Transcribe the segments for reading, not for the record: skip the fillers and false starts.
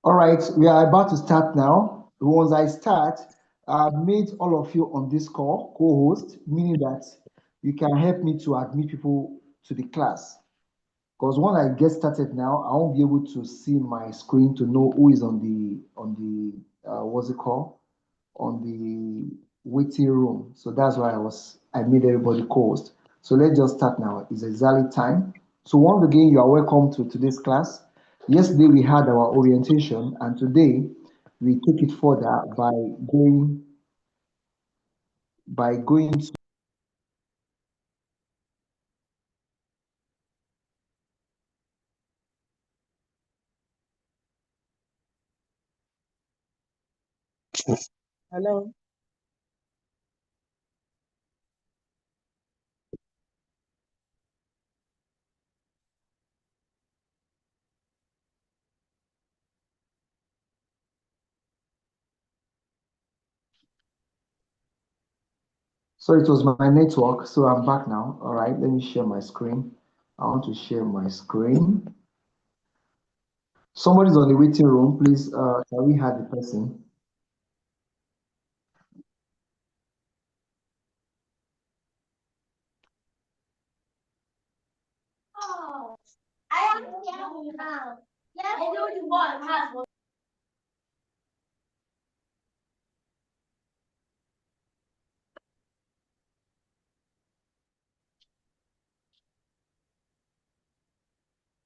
All right, we are about to start now. Once I start, I've made all of you on this call co-host, meaning that you can help me to admit people to the class. Because when I get started now, I won't be able to see my screen to know who is on the what's it called, on the waiting room. So that's why I made everybody co-host. So let's just start now. It's exactly time. So once again, you are welcome to today's class. Yesterday we had our orientation, and today we take it further by going to Hello. so it was my network. So I'm back now. All right, let me share my screen. I want to share my screen. Somebody's on the waiting room. Please, can we have the person?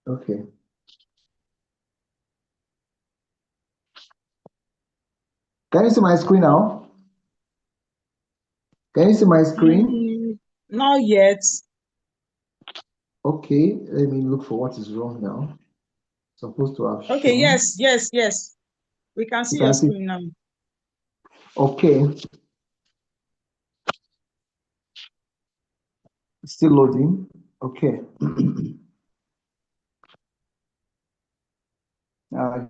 Okay. Can you see my screen now? Can you see my screen? Not yet. Okay, let me look for what is wrong now. Supposed to have Okay, shown. yes. We can You see your can see. screen now. Okay, still loading. Okay.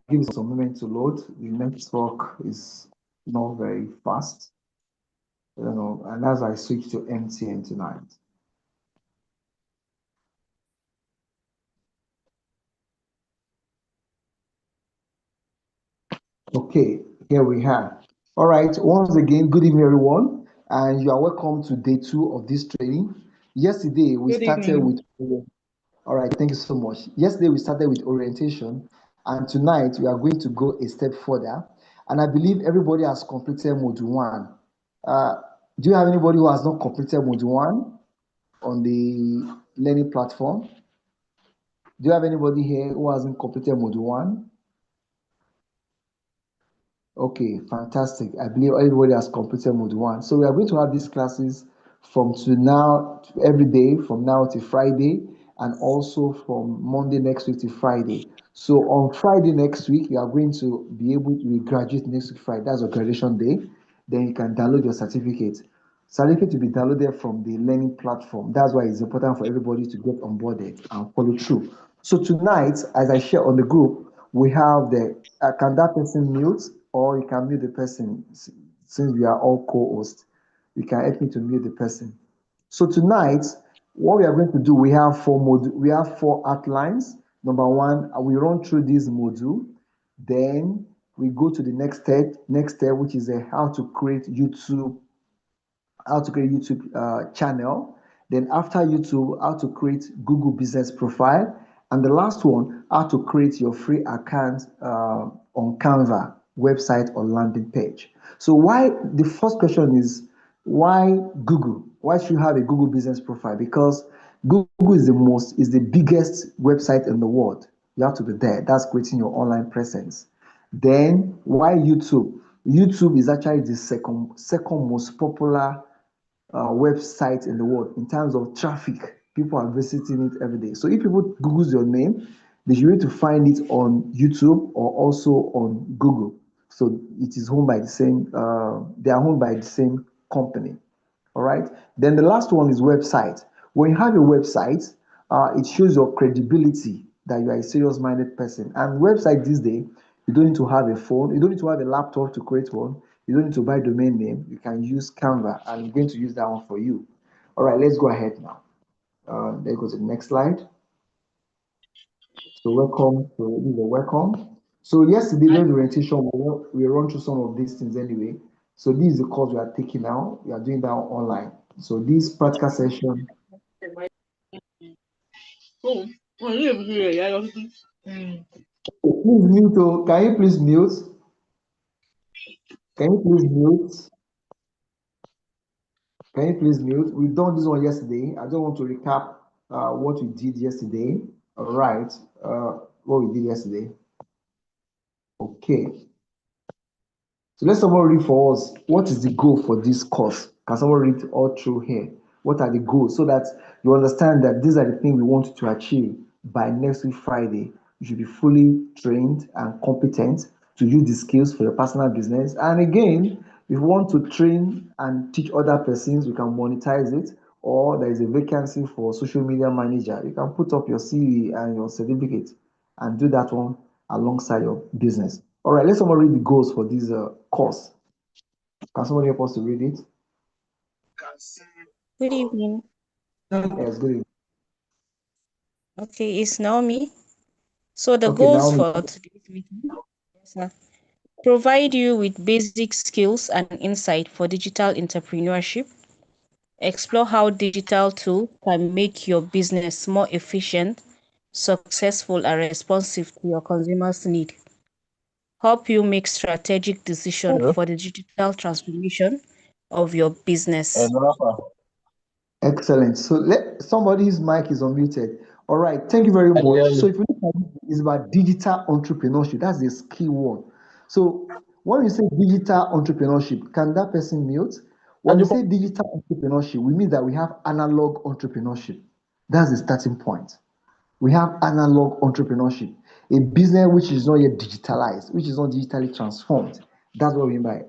Give it some moment to load. The network is not very fast. I don't know. And as I switch to MTN tonight. Okay, here we have. All right, once again, good evening, everyone, and you are welcome to day two of this training. Yesterday, we Good started evening. with, all right, thank you so much. Yesterday, we started with orientation, and tonight, we are going to go a step further. And I believe everybody has completed module one. Uh, do you have anybody who has not completed module one on the learning platform? Do you have anybody here who hasn't completed module one? Okay, fantastic. I believe everybody has completed mode one. So we are going to have these classes from to now, every day, from now to Friday, and also from Monday next week to Friday. So on Friday next week, you are going to be able to graduate next week Friday. That's your graduation day. Then you can download your certificate. Certificate to be downloaded from the learning platform. That's why it's important for everybody to get onboarded and follow through. So tonight, as I share on the group, we have the can that person mute, or you can mute the person since we are all co-hosts. You can help me to mute the person. So tonight, what we are going to do, we have four outlines. Number one, we run through this module, then we go to the next step, which is how to create YouTube channel. Then after YouTube, how to create Google Business Profile. And the last one, how to create your free account on Canva website or landing page. So the first question is, why Google? Why should you have a Google Business Profile? Because Google is the biggest website in the world. You have to be there. That's creating your online presence. Then why YouTube? YouTube is actually the second most popular website in the world in terms of traffic. People are visiting it every day. So if people Google your name, they should be able to find it on YouTube or also on Google. So it is owned by the same. They are owned by the same company. All right. Then the last one is website. When you have a website, it shows your credibility that you are a serious-minded person. And website these days, you don't need to have a phone. You don't need to have a laptop to create one. You don't need to buy domain name. You can use Canva. I'm going to use that one for you. All right, let's go ahead now. Let's go to the next slide. So welcome. So this is a welcome. So yesterday during the orientation, we run through some of these things anyway. So this is the course we are taking now. We are doing that online. So this practical session. Oh, oh, Please mute. Oh, can you please mute? Can you please mute? Can you please mute? We've done this one yesterday. I don't want to recap what we did yesterday. All right. What we did yesterday. Okay. So let someone read for us what is the goal for this course. Can someone read all through here? What are the goals so that you understand that these are the things we want to achieve by next week Friday? You should be fully trained and competent to use the skills for your personal business. And again, if you want to train and teach other persons, you can monetize it, or there is a vacancy for social media manager. You can put up your CV and your certificate and do that one alongside your business. All right, let someone read the goals for this course. Can somebody help us to read it? Good evening. Yes, good evening. Okay, it's Naomi. So the Okay, goals now, for today's meeting, yes, sir, provide you with basic skills and insight for digital entrepreneurship. Explore how digital tools can make your business more efficient, successful, and responsive to your consumers' need. Help you make strategic decisions Hello? for the digital transformation of your business. Hello, Rafa. excellent. So let somebody's mic is unmuted. All right, thank you very I much. hear So you. if you look at it, it's about digital entrepreneurship. That's the key word. So when you say digital entrepreneurship, can that person mute? When And we you say digital entrepreneurship, we mean that we have analog entrepreneurship. That's the starting point. We have analog entrepreneurship, a business which is not yet digitalized, which is not digitally transformed. That's what we mean by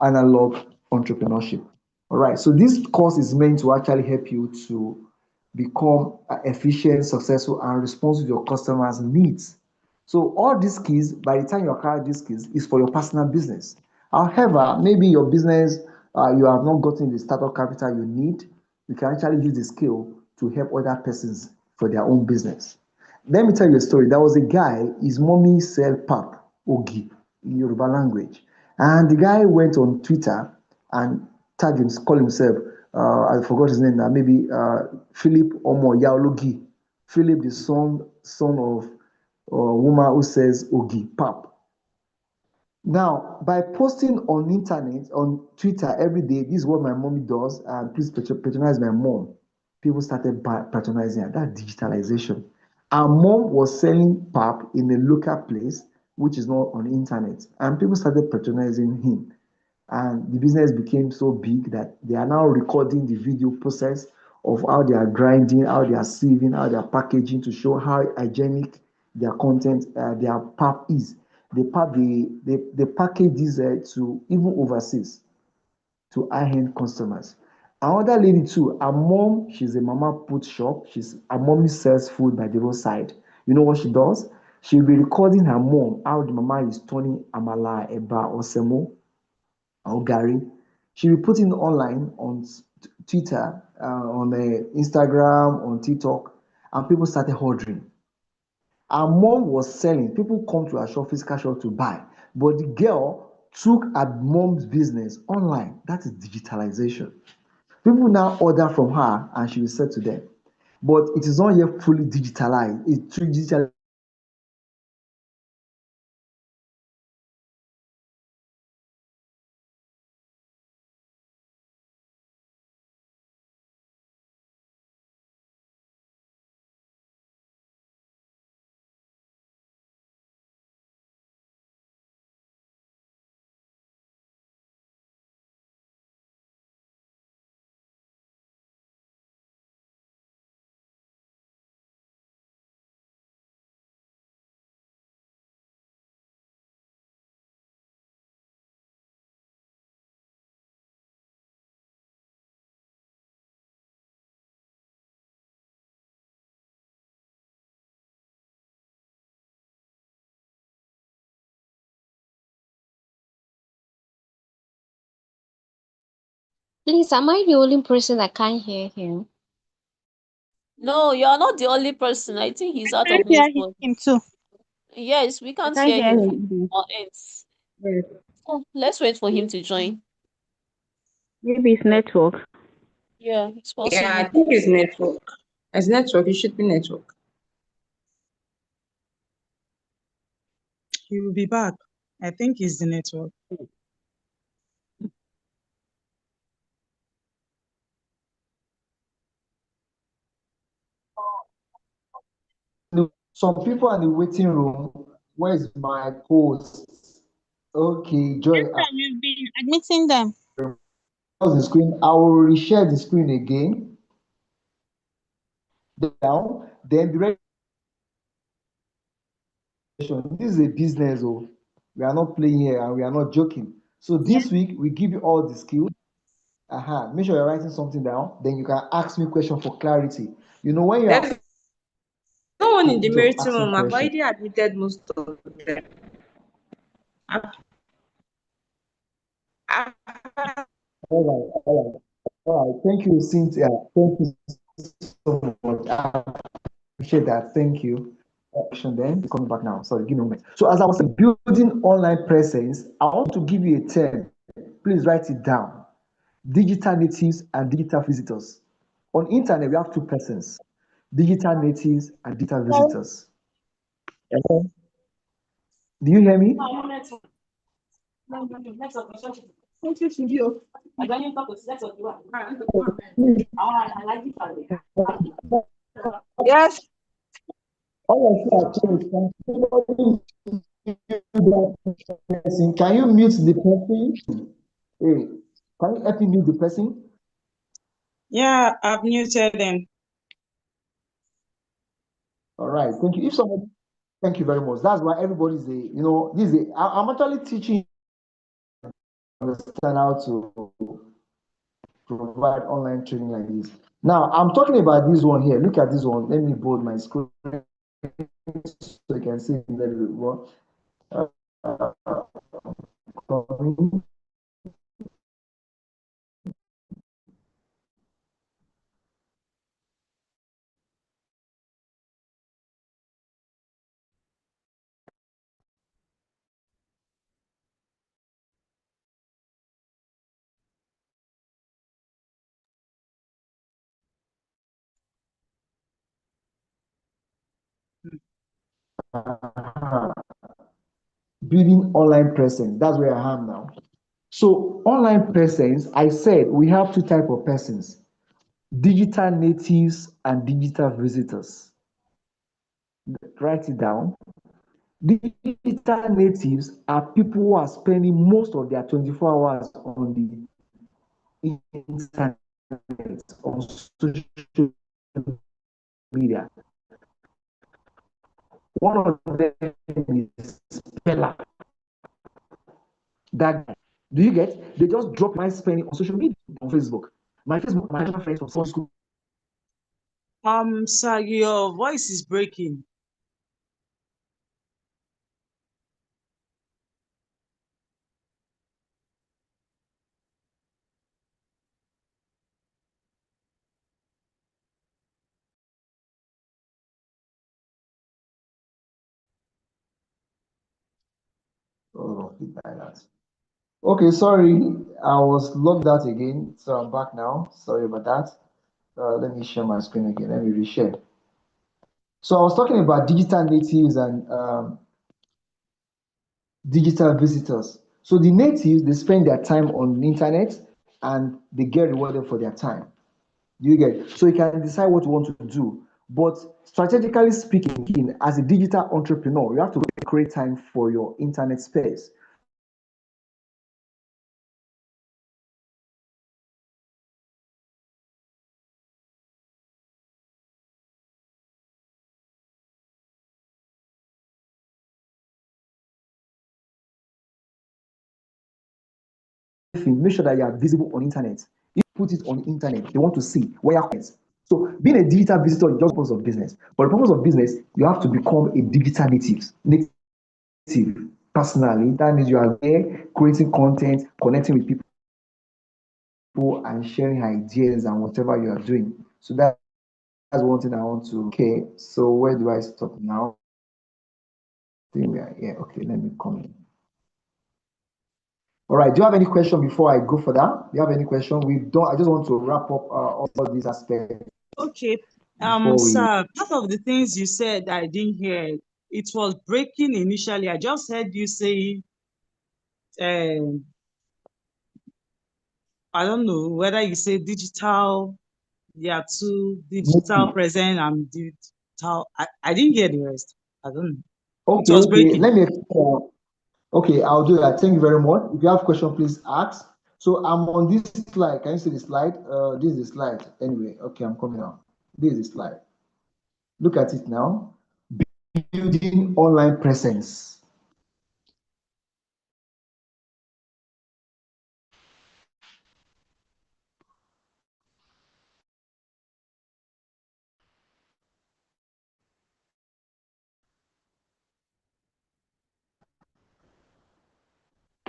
analog entrepreneurship. All right. So this course is meant to actually help you to become efficient, successful, and responsive to your customers' needs. So all these skills, by the time you acquire these skills, is for your personal business. However, maybe your business, you have not gotten the startup capital you need. You can actually use the skill to help other persons for their own business. Let me tell you a story. There was a guy, his mommy sell pap, ogi, in Yoruba language. And the guy went on Twitter and tagged him, called himself, I forgot his name now, maybe Philip Omo Yaologi. Philip, the son of a woman who says ogi, pap. Now, by posting on internet, on Twitter every day, this is what my mommy does, and please patronize my mom. People started patronizing her. That's digitalization. Our mom was selling pap in a local place, which is not on the internet, and people started patronizing him. And the business became so big that they are now recording the video process of how they are grinding, how they are sieving, how they are packaging to show how hygienic their content, their pap is. They package this to even overseas to high-end customers. Another lady too, her mom, she's a mama put shop. Her mom sells food by the roadside. You know what she does? She'll be recording her mom how the mama is turning amala, eba, or semo or Gary. She'll be putting online on Twitter, on Instagram, on TikTok, and people started ordering. Her mom was selling. People come to her shop, physical shop to buy. But the girl took her mom's business online. That is digitalization. People now order from her and she will sell to them. But it is not yet fully digitalized. It's too digitalized. Please, am I the only person that can't hear him? No, you're not the only person. I think he's out I of hear network. him too. Yes, we I can't can't hear hear him. him. Or it's Yes. let's wait for him to join. Maybe it's network. Yeah, it's Yeah, I possible. think it's network. As network, it should be network. He will be back. I think it's the network. Some people are in the waiting room. Where's my host? Okay, Joy. You've been admitting them. How's the screen? I will reshare the screen again. Down. Then the rest. This is a business, oh. We are not playing here and we are not joking. So this week we give you all the skills. Make sure you're writing something down. Then you can ask me question for clarity. You know when you are There's no one in the job meeting asking room. I've question. already admitted most of them. I've- All right. Thank you, Cynthia. Thank you so much. I appreciate that. Thank you. Then coming back now. Sorry, give me a moment. So as I was building online presence, I want to give you a term. Please write it down. Digital natives and digital visitors. On internet, we have two persons: digital natives and digital visitors. Hello? Do you hear me? Yes. All of you are told, can somebody mute that person? Can you mute the person? Hey, can you help me mute the person? Yeah, I've muted them. All right, thank you. If somebody, thank you very much. That's why everybody's a, I'm actually teaching you to understand how to provide online training like this. Now, I'm talking about this one here. Look at this one. Let me bold my screen so you can see it very well. Building online presence. That's where I am now. So online presence, I said we have two type of persons: digital natives and digital visitors. Write it down. Digital natives are people who are spending most of their 24 hours on the internet, on social media. One of them is Pella. That guy. Do you get? They just drop my spending on social media, on Facebook. My friends from school. Sir, your voice is breaking. Oh, like that. Okay, sorry, I was logged out again, so I'm back now. Sorry about that. Let me share my screen again. Let me reshare. So I was talking about digital natives and digital visitors. So the natives, they spend their time on the internet and they get rewarded for their time. You get, so you can decide what you want to do. But strategically speaking, as a digital entrepreneur, you have to create time for your internet space. Make sure that you are visible on internet. If you put it on internet, they want to see where you're. So being a digital visitor is just purpose of business. For the purpose of business, you have to become a digital native personally. That means you are there creating content, connecting with people, and sharing ideas and whatever you are doing. So that's one thing I want to. Okay, so where do I stop now? Yeah, okay, let me come in. All right, do you have any question before I go for that? Do you have any question? We don't, I just want to wrap up all these aspects Okay. before we. Sir, part of the things you said I didn't hear. It was breaking initially. I just heard you say, um, I don't know whether you say digital, there are two digital present and digital. I didn't hear the rest. I don't know. It Okay, was okay, breaking. let me explain. Okay, I'll do that. Thank you very much. If you have question, please ask. So I'm on this slide. Can you see the slide? This is the slide. Anyway, okay, I'm coming out. This is the slide. Look at it now. Building online presence.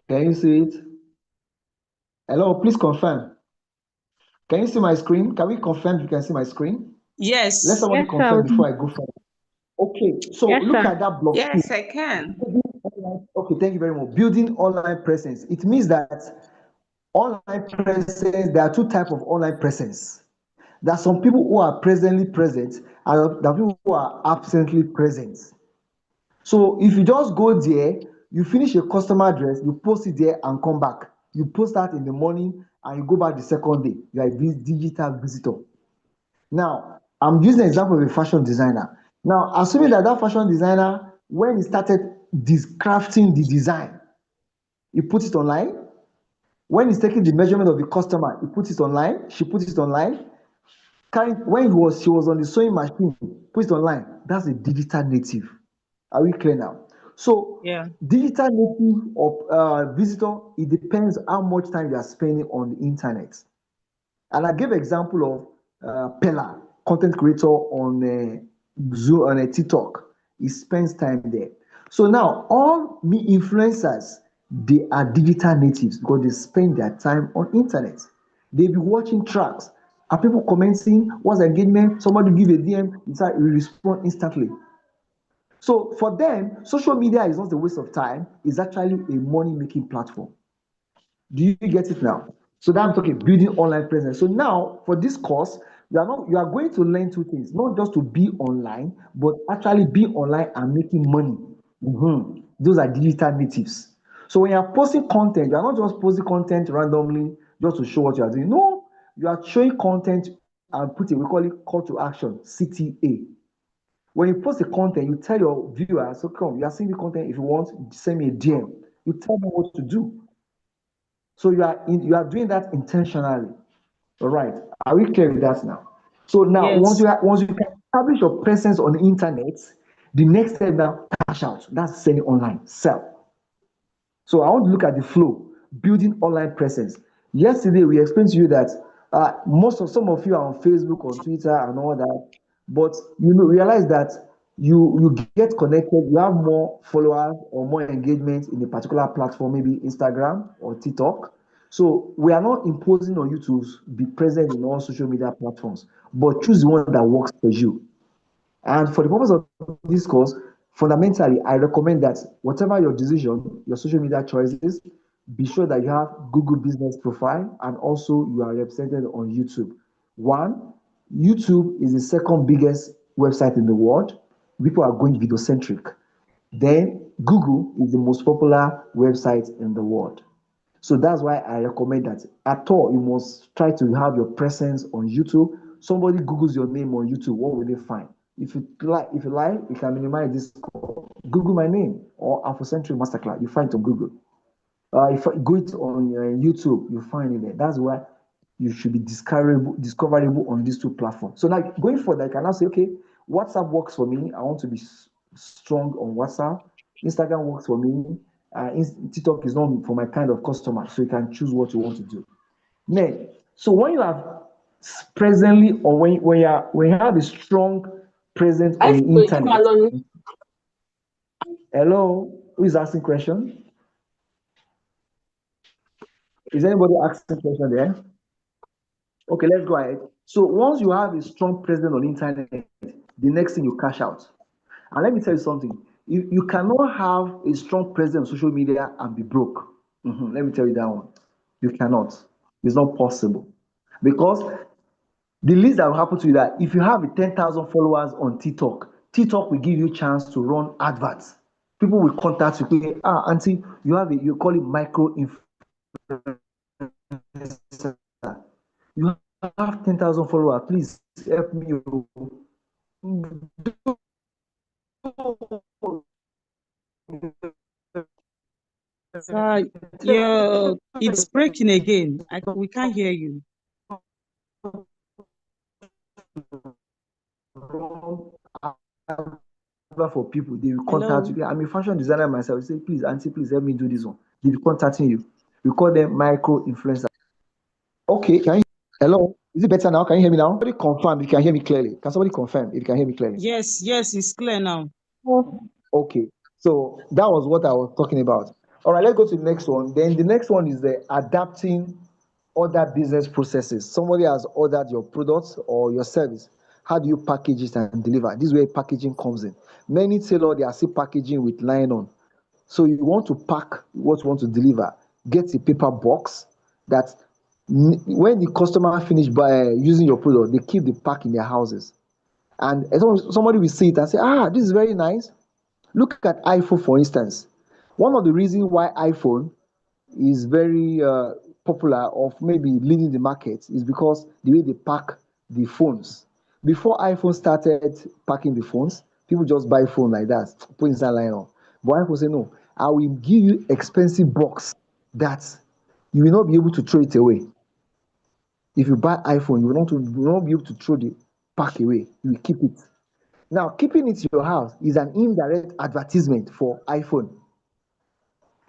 Can you see it? Hello, please confirm. Can you see my screen? Can we confirm you can see my screen? Let Yes. somebody Yes, sir. confirm before I go further. Okay, so Yes, look sir. at that block. Yes, I can. Okay, thank you very much. Building online presence. It means that online presence, there are two types of online presence. There are some people who are presently present and there are people who are absently present. So if you just go there, you finish a customer address, you post it there and come back. You post that in the morning and you go back the second day. You are a digital visitor. Now, I'm using an example of a fashion designer. Now, assuming that that fashion designer, when he started crafting the design, he put it online. When he's taking the measurement of the customer, he puts it online. She puts it online. When she was on the sewing machine, put it online. That's a digital native. Are we clear now? So, Yeah. digital native or visitor, it depends how much time you are spending on the internet. And I gave example of Pella, content creator on Zoom on a TikTok. He spends time there. So now all me influencers, they are digital natives because they spend their time on internet. They be watching tracks. Are people commenting? What's the engagement? Somebody give a DM, we respond instantly. So for them, social media is not a waste of time. It's actually a money-making platform. Do you get it now? So that I'm talking building online presence. So now for this course, you are going to learn two things, not just to be online, but actually be online and making money. Those are digital natives. So when you're posting content, you are not just posting content randomly just to show what you are doing. No, you are showing content and put it, we call it call to action, CTA. When you post the content, you tell your viewers, so come, you are seeing the content. If you want, send me a DM. You tell them what to do. So you are doing that intentionally. All right. Are we clear with that now? So now Yes. once you can establish your presence on the internet, the next step now cash out. That's selling online. Sell. So I want to look at the flow, building online presence. Yesterday we explained to you that some of you are on Facebook, on Twitter, and all that, but realize that you get connected, you have more followers or more engagement in a particular platform, maybe Instagram or TikTok. So we are not imposing on you to be present in all social media platforms, but choose the one that works for you. And for the purpose of this course, fundamentally, I recommend that whatever your decision, your social media choices, be sure that you have Google Business Profile and also you are represented on YouTube. One, YouTube is the second biggest website in the world. People are going video centric. Then Google is the most popular website in the world. So that's why I recommend that at all you must try to have your presence on YouTube. Somebody Googles your name on YouTube, what will they find? If you like, you can minimize this. Google my name or Afrocentric Masterclass. You find it on Google. If you go it on YouTube, you find it there. That's why you should be discoverable on these two platforms. So now going forward, I can now say, okay, WhatsApp works for me. I want to be strong on WhatsApp. Instagram works for me. TikTok is not for my kind of customer, so you can choose what you want to do. Then, so when you have presently, or when you have a strong presence I on the feel you internet. alone. Hello, who is asking question? Is anybody asking question there? Okay, let's go ahead. So once you have a strong presence on internet, the next thing you cash out. And let me tell you something. You cannot have a strong presence on social media and be broke. Let me tell you that one. You cannot. It's not possible. Because the least that will happen to you that if you have 10,000 followers on TikTok, TikTok will give you a chance to run adverts. People will contact you, say, auntie, you call it micro influencer. You have 10,000 followers, please help me. Yeah, it's breaking again. We can't hear you. For people, they will Hello? contact you. I'm a fashion designer myself. You say, please, auntie, please help me do this one. They will contacting you. We call them micro influencers. Okay, hello? Is it better now? Can you hear me now? Somebody confirm if you can hear me clearly. Can somebody confirm if you can hear me clearly? Yes, it's clear now. Okay, so that was what I was talking about. All right, let's go to the next one. Then the next one is the adapting other business processes. Somebody has ordered your products or your service. How do you package it and deliver? This is where packaging comes in. Many tailors, they are still packaging with nylon. So you want to pack what you want to deliver. Get a paper box that when the customer finish by using your product, they keep the pack in their houses. And somebody will see it and say, this is very nice. Look at iPhone, for instance. One of the reasons why iPhone is very popular of maybe leading the market is because the way they pack the phones. Before iPhone started packing the phones, people just buy phone like that, put inside nylon. But iPhone say no, I will give you expensive box that you will not be able to throw it away. If you buy iPhone, you will not be able to throw the pack away. You will keep it. Now, keeping it in your house is an indirect advertisement for iPhone.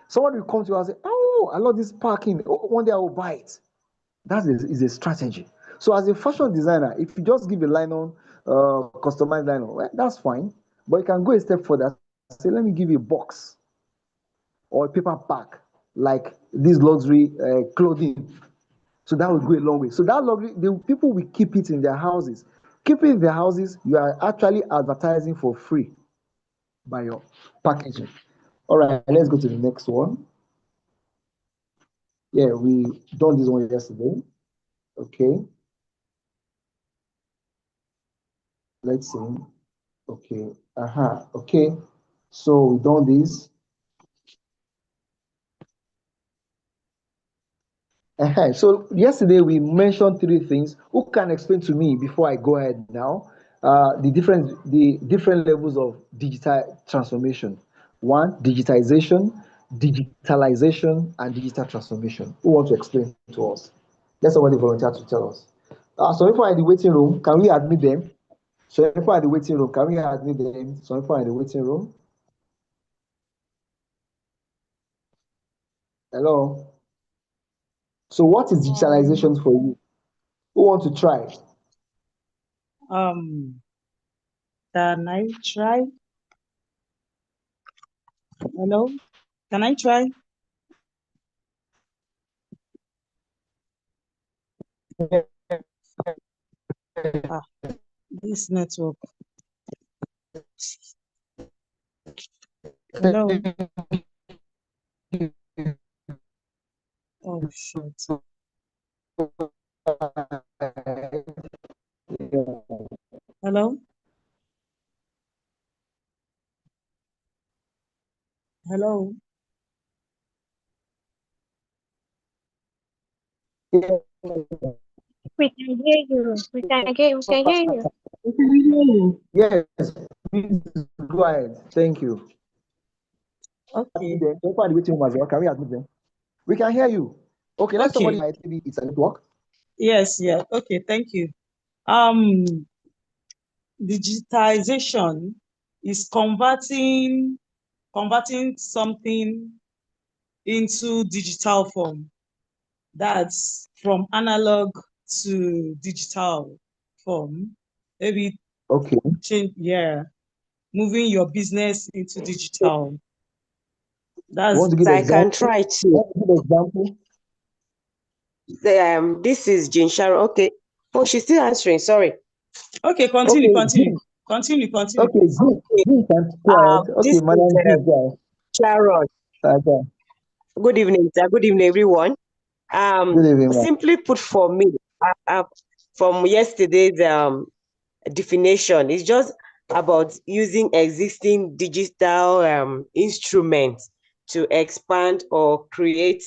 Someone will come to you and say, "Oh, I love this parking. Oh, one day I will buy it." That is a strategy. So, as a fashion designer, if you just give a nylon, customized nylon, well, that's fine. But you can go a step further. Say, let me give you a box or a paper bag, like this luxury clothing. So that will go a long way. So that luxury, the people will keep it in their houses. Keep it in their houses. You are actually advertising for free by your packaging. All right, let's go to the next one. Yeah, we done this one yesterday. Okay. Let's see. Okay. Okay. So we done this. So yesterday we mentioned three things. Who can explain to me before I go ahead now? The different levels of digital transformation. One, digitization, digitalization, and digital transformation. Who want to explain to us? Let somebody volunteer to tell us. Some people are in the waiting room. Can we admit them? Some people are in the waiting room. Can we admit them? Some people are in the waiting room. Hello. So what is digitalization for you? Who want to try? Can I try? Hello? Can I try? This network. Hello? Oh, shit. Hello? Hello? We can hear you. We can hear you. Yes, please go ahead. Thank you. Okay. Somebody waiting room as well. Can we admit them? We can hear you. Okay, let somebody. Okay. Maybe it's a network. Yes, yeah. Okay, thank you. Digitization is converting something into digital form. That's from analog to digital form. Maybe Okay. moving your business into digital. You That's want to give I can example? try to. Want to give example? This is Jane Sharon. Okay. Oh, she's still answering. Sorry. okay. Continue. Continue. Okay, good. Okay. Good and quiet. This Okay, is Madam G, guys. Sharon. Okay. Good evening, sir. Good evening, everyone. Good evening, ma'am. Simply put, for me, from yesterday's definition, it's just about using existing digital instruments to expand or create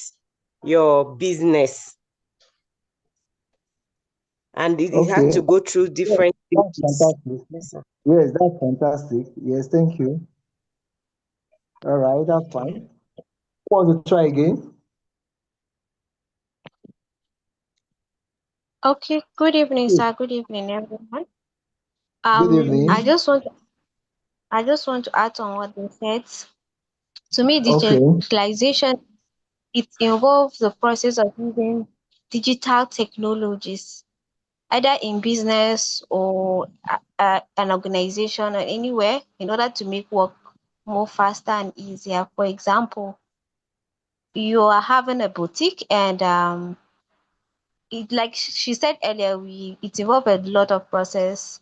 your business, and it has Okay. to go through Yes, different that's stages. fantastic. Yes, sir. Yes, that's fantastic. Yes, thank you. All right, that's fine. Want to try again? Okay, good evening, Yes. sir. Good evening, everyone. Good I evening. just want to add on what they said. To me, Okay. digitalization, it involves the process of using digital technologies, either in business or an organization or anywhere, in order to make work more faster and easier. For example, you are having a boutique, and it, like she said earlier, it involves a lot of process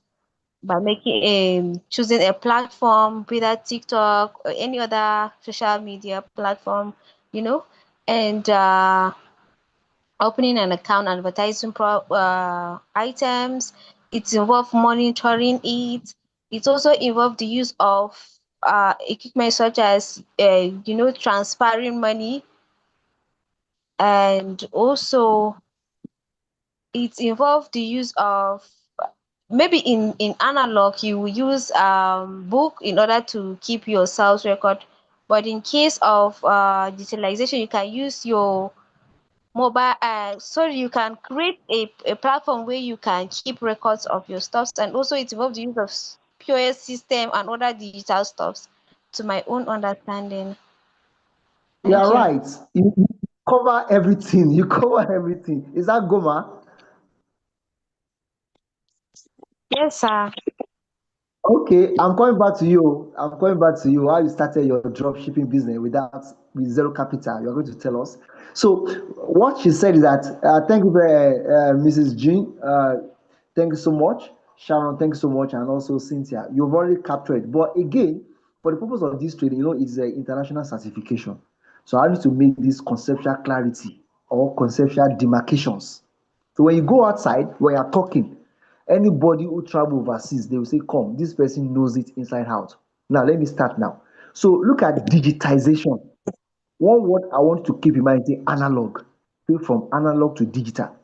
by making choosing a platform, whether TikTok or any other social media platform, you know, and opening an account, advertising items. It involves monitoring it. It also involves the use of equipment such as transferring money, and also it involves the use of, maybe in analog you will use book in order to keep your sales record, but in case of digitalization you can use your mobile, so you can create a platform where you can keep records of your stuffs, and also it involves the use of POS system and other digital stuffs, to my own understanding. You Thank are you. right. You cover everything. You cover everything. Is that Goma? Yes, sir. Okay, I'm coming back to you. I'm coming back to you. How you started your drop shipping business with zero capital? You're going to tell us. So, what she said is that thank you very, Mrs. Jean. Thank you so much, Sharon. Thank you so much, and also Cynthia. You've already captured. But again, for the purpose of this training, it's an international certification. So I need to make this conceptual clarity or conceptual demarcations. So when you go outside, when you're talking, anybody who travel overseas, they will say, come, this person knows it inside out. Now, let me start now. So look at digitization. One word I want to keep in mind is analog. From analog to digital.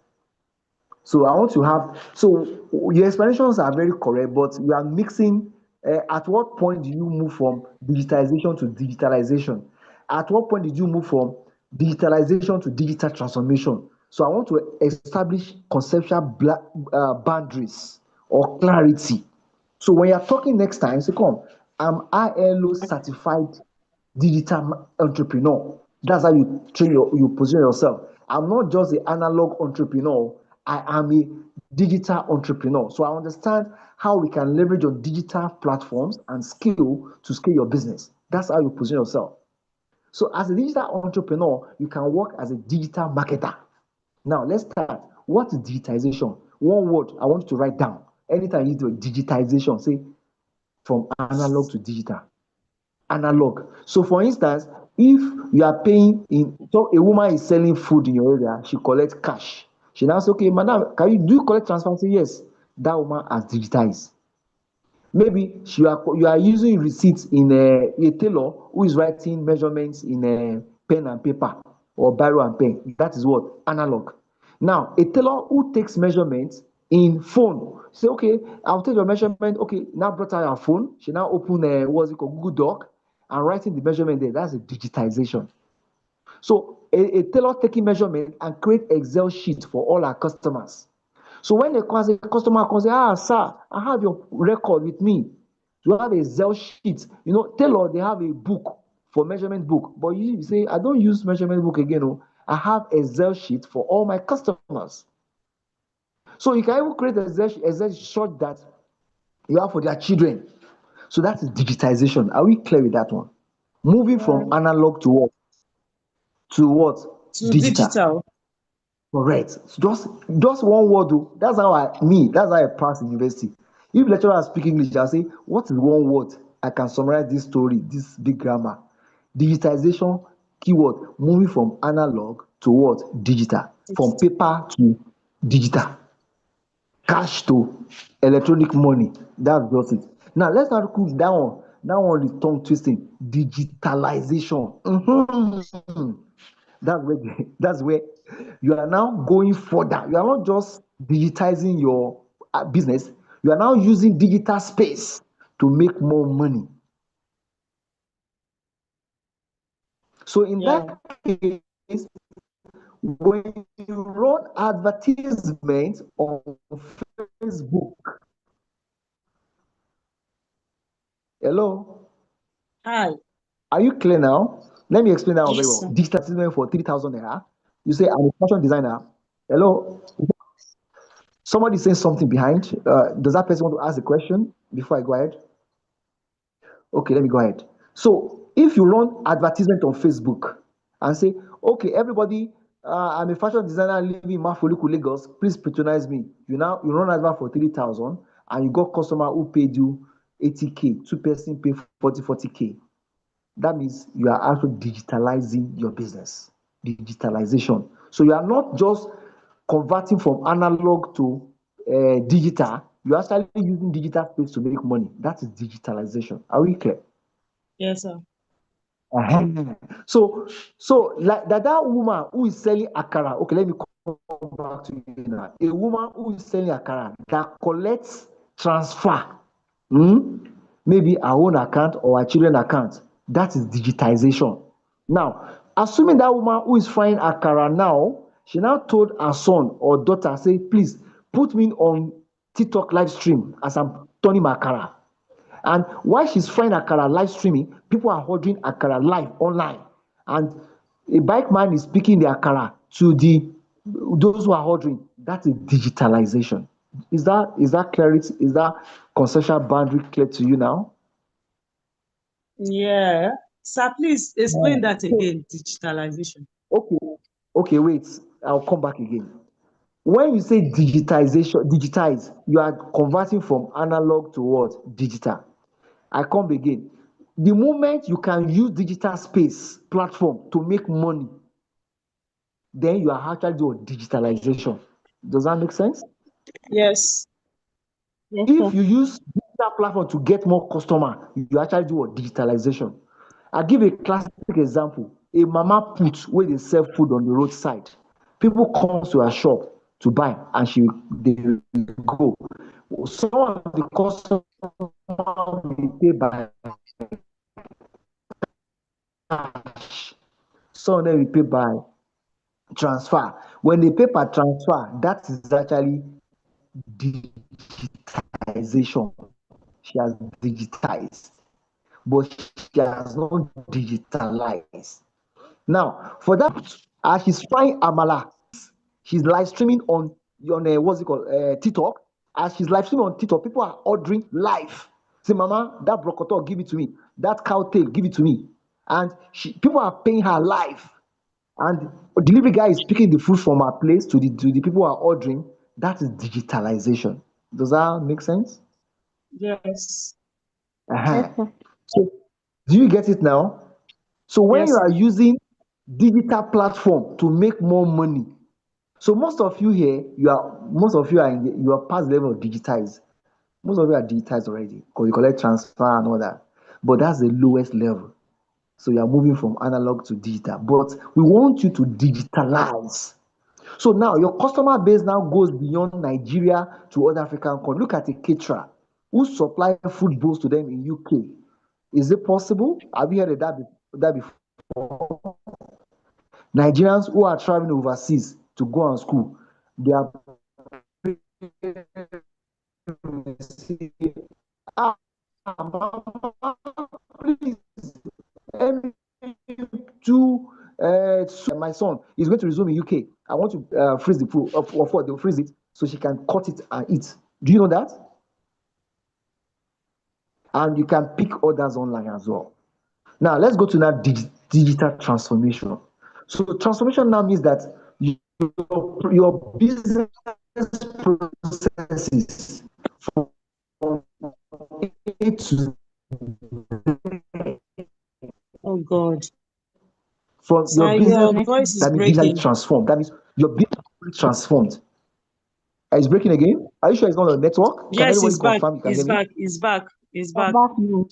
So I want to have, so your explanations are very correct, but you are mixing. At what point do you move from digitization to digitalization? At what point did you move from digitalization to digital transformation? So I want to establish conceptual boundaries or clarity. So when you're talking next time, say, come, I'm ILO certified digital entrepreneur. That's how you position yourself. I'm not just an analog entrepreneur. I am a digital entrepreneur. So I understand how we can leverage on digital platforms and skill to scale your business. That's how you position yourself. So as a digital entrepreneur, you can work as a digital marketer. Now let's start. What is digitization? One word I want you to write down. Anytime you do digitization, say from analog to digital. Analog. So for instance, if you are paying in, so a woman is selling food in your area, she collects cash. She now say, okay, madam, can you do you collect transfer? Say yes. That woman has digitized. Maybe you are using receipts in a tailor who is writing measurements in pen and paper or biro and pen. That is what analog. Now a tailor who takes measurements in phone, say okay, I'll take your measurement. Okay, now brought out her phone. She now open what's it called, Google Doc, and writing the measurement there. That's a digitization. So a tailor taking measurement and create Excel sheet for all our customers. So when the customer comes, sir, I have your record with me. You have a Excel sheet. Tailor, they have a book for measurement book. But you say, I don't use measurement book again. Oh. I have Excel sheet for all my customers. So you can even create Excel sheet that you have for their children. So that is digitization. Are we clear with that one? Moving from Yeah. analog to what? To what? To Digital. digital. Correct. Just one word. That's how I pass in university. If lecturer speak English, I'll say, what is one word I can summarize this story, this big grammar? Digitization, keyword, moving from analog to what? Digital. From paper to digital. Cash to electronic money. That's just it. Now let's not cook that one. That one is tongue twisting. Digitalization. That's where you are now going further. You are not just digitizing your business. You are now using digital space to make more money. So in Yeah. that case, when you run advertisements on Facebook, hello, Hi. are you clear now? Let me explain that one very Yes, well. sir. Digital advertisement for 3,000 naira. You say I'm a fashion designer. Hello, somebody saying something behind. Does that person want to ask a question before I go ahead? Okay, let me go ahead. So if you run advertisement on Facebook and say, okay, everybody, I'm a fashion designer living in Mafoluku, Lagos. Please patronize me. You run advert for 3,000 and you got customer who paid you 80K. Two person pay 40K. That means you are actually digitalizing your business. Digitalization. So you are not just converting from analog to digital. You're actually using digital space to make money. That is digitalization. Are we clear? Yes, sir. Uh-huh. So like that woman who is selling akara. Okay, let me come back to you now. A woman who is selling akara that collects transfer, maybe her own account or her children account. That is digitization. Now, assuming that woman who is frying akara now, she now told her son or daughter, say, please put me on TikTok live stream as I'm turning my akara. And while she's frying akara live streaming, people are ordering akara live online. And a bike man is picking the akara to those who are ordering. That is digitalization. Is that clarity? Is that conceptual boundary clear to you now? Yeah. Sir, please explain that So, again, digitalization. okay, okay, wait. I'll come back again. When you say digitize, you are converting from analog to what? Digital. I come again. The moment you can use digital space platform to make money, then you are actually doing digitalization. Does that make sense? Yes. Yes, If sir. you use digital platform to get more customer, you actually do what? Digitalization. I give a classic example. A mama put where they sell food on the roadside. People come to her shop to buy and they go. Some of the customer will pay by cash. Some of them will pay by transfer. When they pay per transfer, that is actually digitization. She has digitized, but she has not digitalized. Now, for that, as she's frying amala, she's live streaming on what's it called, TikTok. As she's live streaming on TikTok, people are ordering live. Say, Mama, that brocotor, give it to me. That cow tail, give it to me. And people are paying her live. And delivery guy is picking the food from her place to the people who are ordering. That is digitalization. Does that make sense? Yes. Yes, Uh-huh. sir. So do you get it now? So when Yes, you sir. are using digital platform to make more money, so most of you here, you are past the level of digitize. Most of you are digitized already because you collect transfer and all that. But that's the lowest level. So you are moving from analog to digital. But we want you to digitalize. So now your customer base now goes beyond Nigeria to other African countries. Look at a caterer who supply food bowls to them in UK. Is it possible? Have you heard of that before? Nigerians who are traveling overseas to go on school, they are ah, mama, please help me to my son is going to resume in UK. I want to freeze the food. Of what they'll freeze it so she can cut it and eat. Do you know that? And you can pick orders online as well. Now let's go to that digital transformation. So transformation now means that your business processes from to Oh God. from your Sir, business, your voice is that means digitally breaking. transformed. That means your business is transformed. It's breaking again. Are you sure it's not on the network? Can Yes, anybody it's back. confirm you can It's hear me? back. It's back. It's You're back. back now.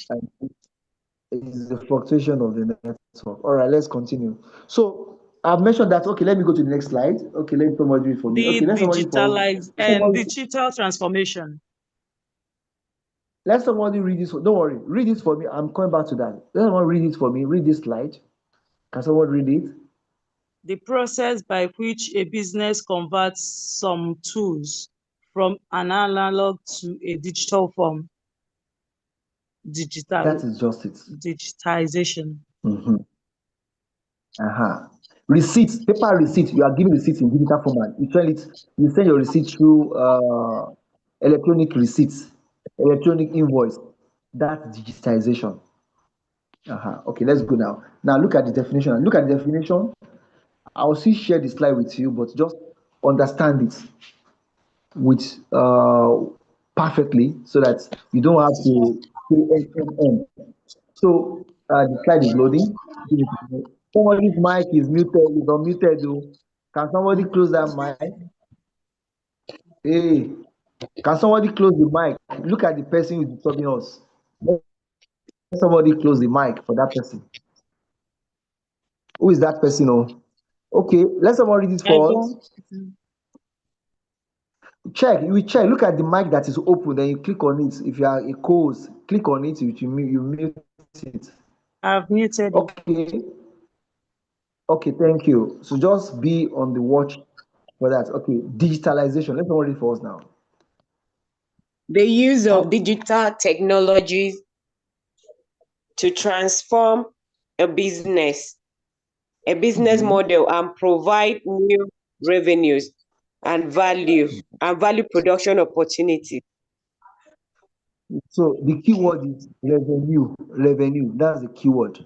It's the fluctuation of the network. All right, let's continue. So I've mentioned that. Okay, let me go to the next slide. Okay, let somebody read it for me. The Okay, let somebody for digitalize and somebody digital transformation. let somebody read this. Don't worry, read this for me. I'm coming back to that. Let someone read it for me. Read this slide. Can someone read it? The process by which a business converts some tools from an analog to a digital form. That is just it. Digitization. Mhm. Receipts, paper receipt. You are giving receipts in digital format. You send it. You send your receipt through electronic receipts, electronic invoice. That's digitization. Okay, let's go now. Now look at the definition. Look at the definition. I'll still share the slide with you, but just understand it with perfectly so that you don't have to say M. So the slide is loading. Give it to me. Somebody's mic is muted, is unmuted though. Can somebody close that mic? Hey, can somebody close the mic? Look at the person who's disturbing us. Let somebody close the mic for that person. Who is that person? Oh, okay, let someone read it I for us. don't. Check, you will check. Look at the mic that is open, then you click on it. If you are a co-host, click on it, you mute it. I've muted it. Okay, okay, thank you. So just be on the watch for that. Okay, digitalization. Let's read it for us now. The use of How digital technologies to transform a business model and provide new revenues and value production opportunities. so the keyword is revenue. Revenue. That's the keyword.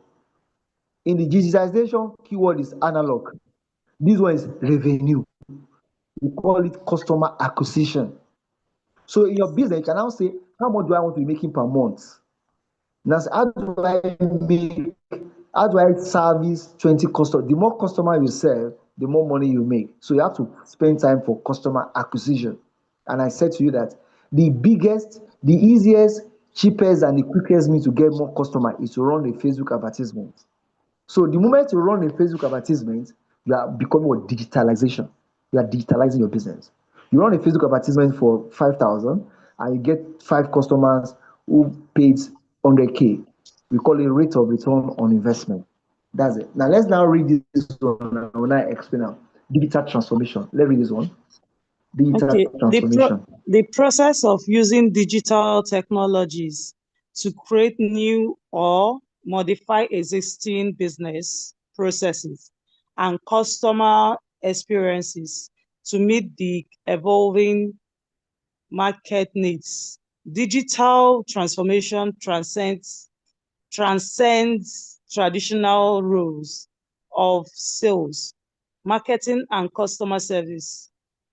In the digitization, keyword is analog. This one is revenue. We call it customer acquisition. So in your business, you can now say, how much do I want to be making per month? Now, how do I service 20 customers? The more customer you serve, the more money you make. So you have to spend time for customer acquisition. And I said to you that the biggest, the easiest, cheapest, and the quickest means to get more customer is to run a Facebook advertisement. So the moment you run a Facebook advertisement, you are becoming what digitalization. You are digitalizing your business. You run a Facebook advertisement for 5,000 and you get 5 customers who paid 100K. We call it rate of return on investment. That's it. Now let's now read this one. I will now explain now. Digital transformation. Let's read this one. Digital Okay. transformation. The process of using digital technologies to create new or modify existing business processes and customer experiences to meet the evolving market needs. Digital transformation transcends traditional roles of sales, marketing, and customer service.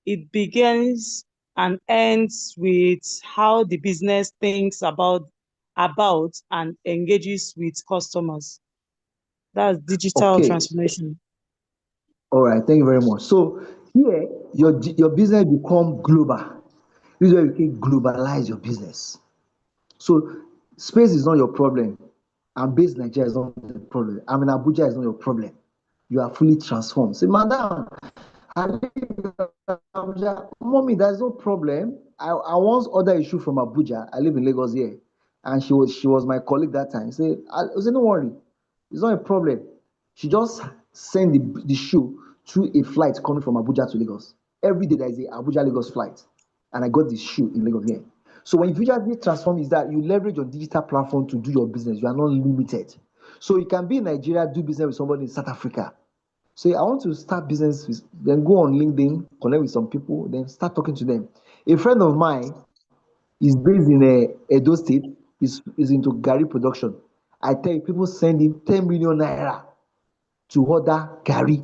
It begins and ends with how the business thinks about and engages with customers. That's digital Okay. transformation. All right. Thank you very much. So here, your business become global. This is where you can globalize your business. So space is not your problem. I'm based in Nigeria is not the problem. I'm in Abuja is not your problem. You are fully transformed. Say, madam, I live in Abuja. Mommy, there's no problem. I once ordered a shoe from Abuja. I live in Lagos here. And she was my colleague that time. I said, don't worry. It's not a problem. She just sent the shoe through a flight coming from Abuja to Lagos. Every day there is a Abuja Lagos flight. And I got this shoe in Lagos here. So when you visually transform is that you leverage your digital platform to do your business. You are not limited. So you can be in Nigeria, do business with somebody in South Africa. Say, I want to start business with, then go on LinkedIn, connect with some people, then start talking to them. A friend of mine is based in Edo State, is into Gary production. I tell you, people send him 10 million naira to order Gary.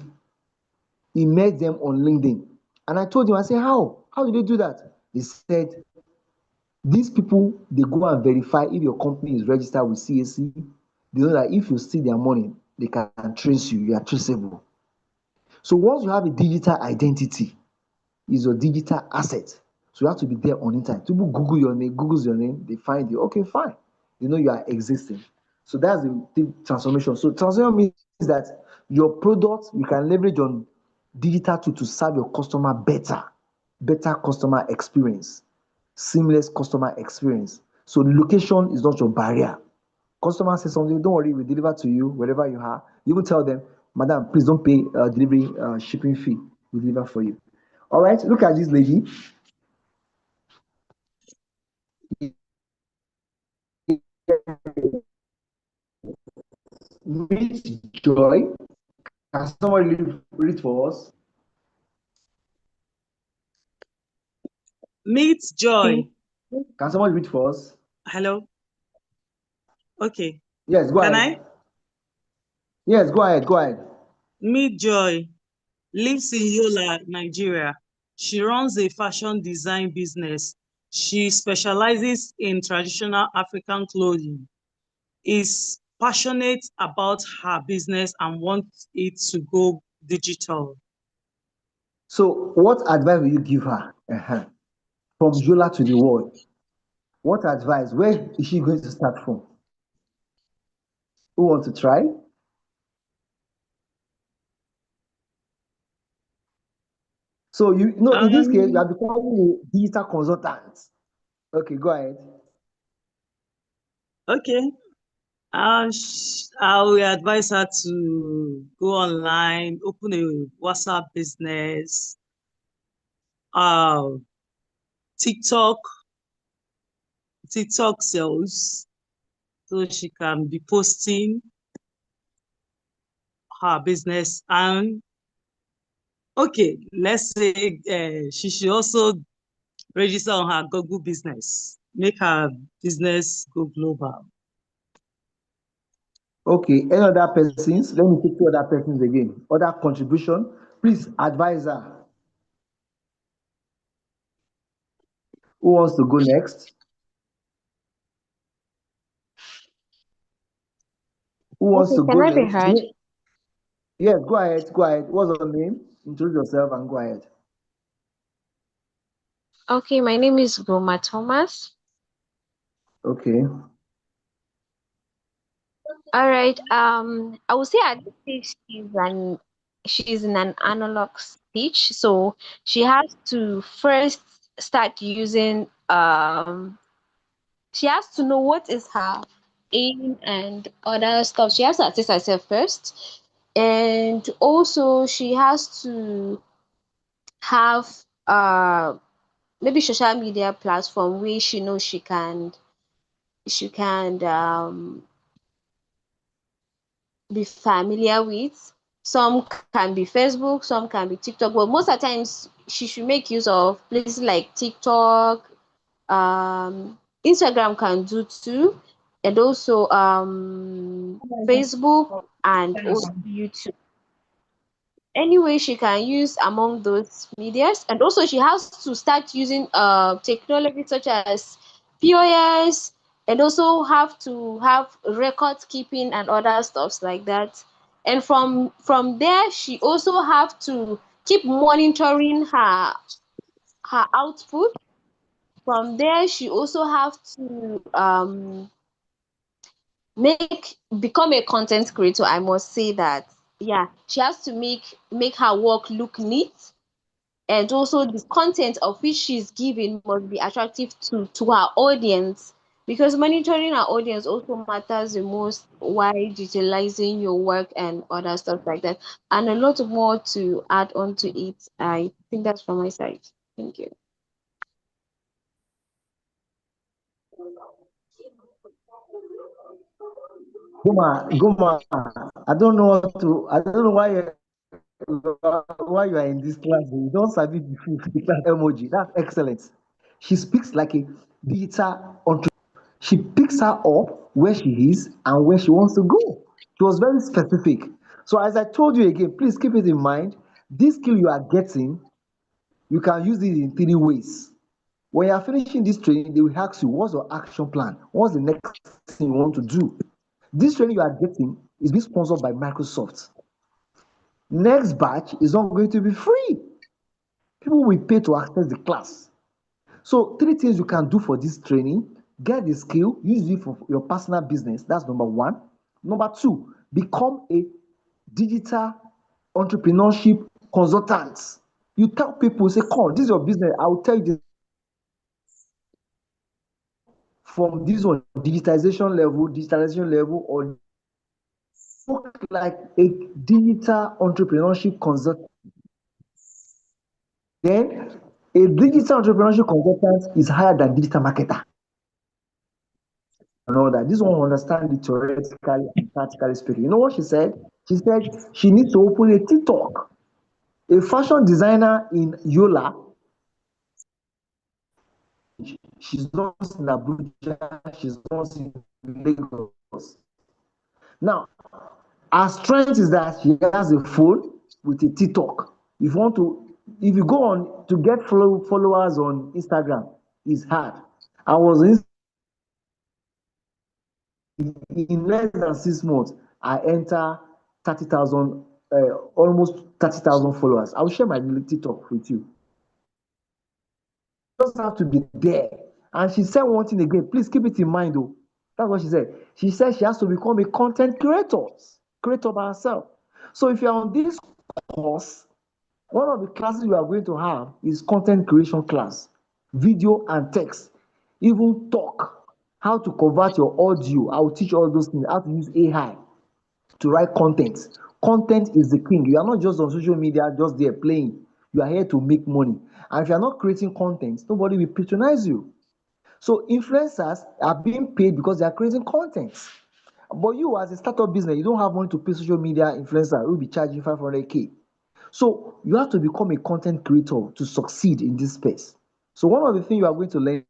He met them on LinkedIn. And I told him, I said, how? How did they do that? He said, These people, they go and verify if your company is registered with CAC. They know that if you steal their money, they can trace you. You are traceable. So once you have a digital identity, is your digital asset. So you have to be there on internet. People Google your name, Google's your name, they find you. Okay, fine. You know you are existing. So that's the transformation. So transformation means that your product you can leverage on digital to serve your customer better customer experience, seamless customer experience. So location is not your barrier. Customer says something, don't worry, we deliver to you wherever you are. You will tell them, madam, please don't pay delivery shipping fee. We deliver for you. All right, look at this lady. Meet Joy. Can somebody read for us? Meet Joy. Can somebody read for us? Hello. Okay. Yes, go Can ahead. I? Yes, go ahead. Go ahead. Meet Joy lives in Yola, Nigeria. She runs a fashion design business. She specializes in traditional African clothing, is passionate about her business and wants it to go digital. So, what advice will you give her? From Yola to the world. What advice? Where is she going to start from? Who wants to try? So you know, in this case, you are becoming a digital consultant. Okay, go ahead. Okay. I will advise her to go online, open a WhatsApp business, uh, TikTok, TikTok sales, so she can be posting her business. And okay, let's say she should also register on her Google business, make her business go global. Okay, any other persons? Let me take two other persons again. Other contribution, please, advisor. Who wants to go next? Who wants Okay, to go can I be next? heard? Yes, go ahead. Go ahead. What's your name? Introduce yourself and go ahead. Okay, my name is Goma Thomas. Okay. All right. I would say at this stage she's in an analog stage, so she has to first start using she has to know what is her aim and other stuff. She has to assess herself first. And also she has to have maybe social media platform where she knows she can be familiar with. Some can be Facebook, some can be TikTok, but most of the times she should make use of places like TikTok, Instagram can do too, and also Facebook and also YouTube. Anyway, she can use among those medias, and also she has to start using technology such as POS, and also have to have record keeping and other stuffs like that. And from there she also have to keep monitoring her output. From there she also have to make become a content creator. I must say that, yeah, she has to make her work look neat, and also the content of which she's giving must be attractive to her audience, because monitoring her audience also matters the most while digitalizing your work and other stuff like that, and a lot more to add on to it. I think that's from my side. Thank you. Goma, Goma, I don't know why you are in this class. You don't sabi the class emoji. That's excellent. She speaks like a digital entrepreneur. She picks her up where she is and where she wants to go. She was very specific. So as I told you again, please keep it in mind. This skill you are getting, you can use it in three ways. When you are finishing this training, they will ask you, what's your action plan? What's the next thing you want to do? This training you are getting is being sponsored by Microsoft. Next batch is not going to be free. People will pay to access the class. So, three things you can do for this training: get the skill, use it for your personal business. That's number one. Number two, become a digital entrepreneurship consultant. You tell people, say, come, this is your business. I will tell you this from this one, digitalization level, or look like a digital entrepreneurship consultant. Then a digital entrepreneurship consultant is higher than digital marketer. And all that. This one understand it theoretically and practically speaking. You know what she said? She said she needs to open a TikTok. A fashion designer in Yola, she's not in Abuja, she's not in Lagos. Now, her strength is that she has a phone with a TikTok. If you go on to get followers on Instagram, it's hard. I was in less than 6 months, I enter 30,000, almost 30,000 followers. I'll share my TikTok with you. You just have to be there. And she said one thing again, please keep it in mind though. That's what she said. She said she has to become a content creator by herself. So if you're on this course, one of the classes you are going to have is content creation class, video and text, even talk, how to convert your audio. I will teach all those things, how to use AI to write content. Content is the king. You are not just on social media, just there playing. You are here to make money. And if you are not creating content, nobody will patronize you. So influencers are being paid because they are creating content. But you, as a startup business, you don't have money to pay social media influencer who will be charging 500K. So you have to become a content creator to succeed in this space. So one of the things you are going to learn.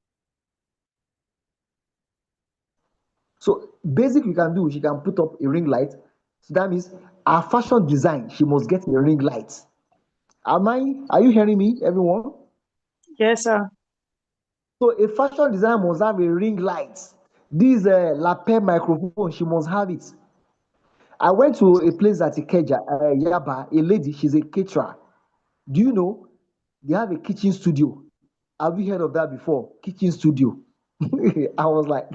So basic you can do, she can put up a ring light. So that means our fashion design, she must get a ring light. Are you hearing me, everyone? Yes, sir. So a fashion designer must have a ring light. This lapel microphone, she must have it. I went to a place at Ikeja, Yaba, a lady, she's a caterer. Do you know they have a kitchen studio? Have you heard of that before? Kitchen studio. I was like,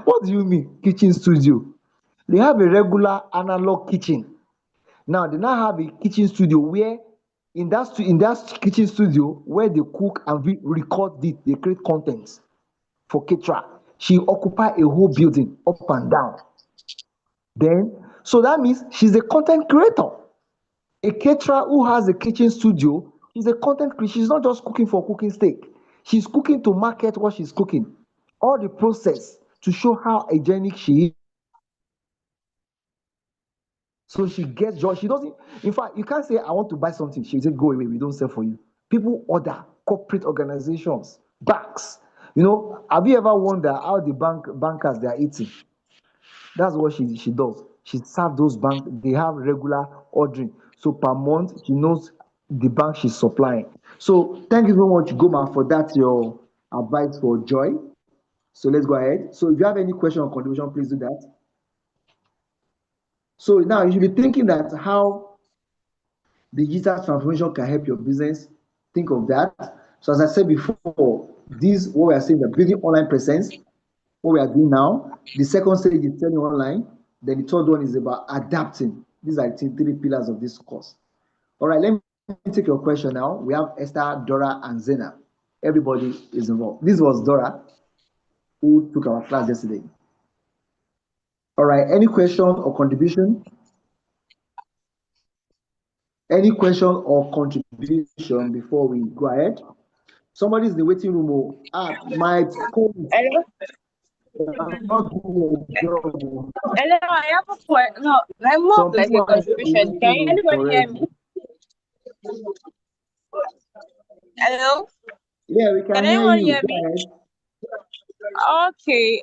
what do you mean, kitchen studio? They have a regular analog kitchen. Now they now have a kitchen studio where in that kitchen studio where they cook and record it, they create content for caterer. She occupy a whole building up and down. Then so that means she's a content creator. A caterer who has a kitchen studio is a content creator. She's not just cooking for cooking sake. She's cooking to market what she's cooking. All the process to show how hygienic she is. So she gets joy. She doesn't, in fact, you can't say, I want to buy something. She'll say, go away, we don't sell for you. People order, corporate organizations, banks. You know, have you ever wondered how the bankers they are eating? That's what she does. She serves those banks, they have regular ordering. So per month, she knows the bank she's supplying. So thank you very much, Goma, for that, your advice for Joy. So let's go ahead. So if you have any question or contribution, please do that. So now you should be thinking that how digital transformation can help your business. Think of that. So as I said before, this what we are saying, the building online presence, what we are doing now. The second stage is selling online. Then the third one is about adapting. These are the three pillars of this course. All right, let me take your question now. We have Esther, Dora, and Zena. Everybody is involved. This was Dora who took our class yesterday. All right, any question or contribution? Any question or contribution before we go ahead? Somebody's in the waiting room. My phone is Hello? not doing a job. Hello, I have a question. No, I'm more Some of like people a are in the contribution. Can waiting room anybody hear already. me? Hello? Yeah, we Can can hear anyone you. hear Go me? ahead. Okay.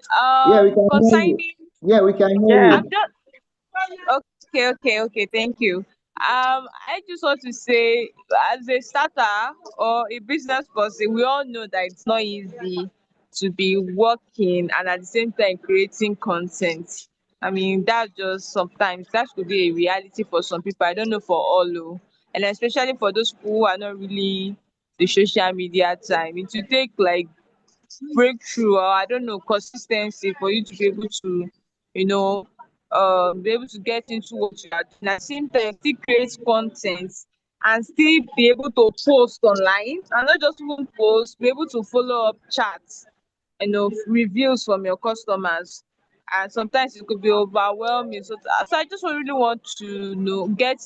Yeah, we can hear you. Concerning, Yeah, we can hear Yeah. I'm you. just okay. Thank you. I just want to say, as a starter or a business person, we all know that it's not easy to be working and at the same time creating content. I mean, that just sometimes that could be a reality for some people. I don't know for all, oh. And especially for those people who are not really the social media time. It will take like breakthrough, or I don't know, consistency for you to be able to, you know, be able to get into what you are doing. At the same time, still create content and still be able to post online, and not just even post, be able to follow up chats, reviews from your customers. And sometimes it could be overwhelming. So I just really want to get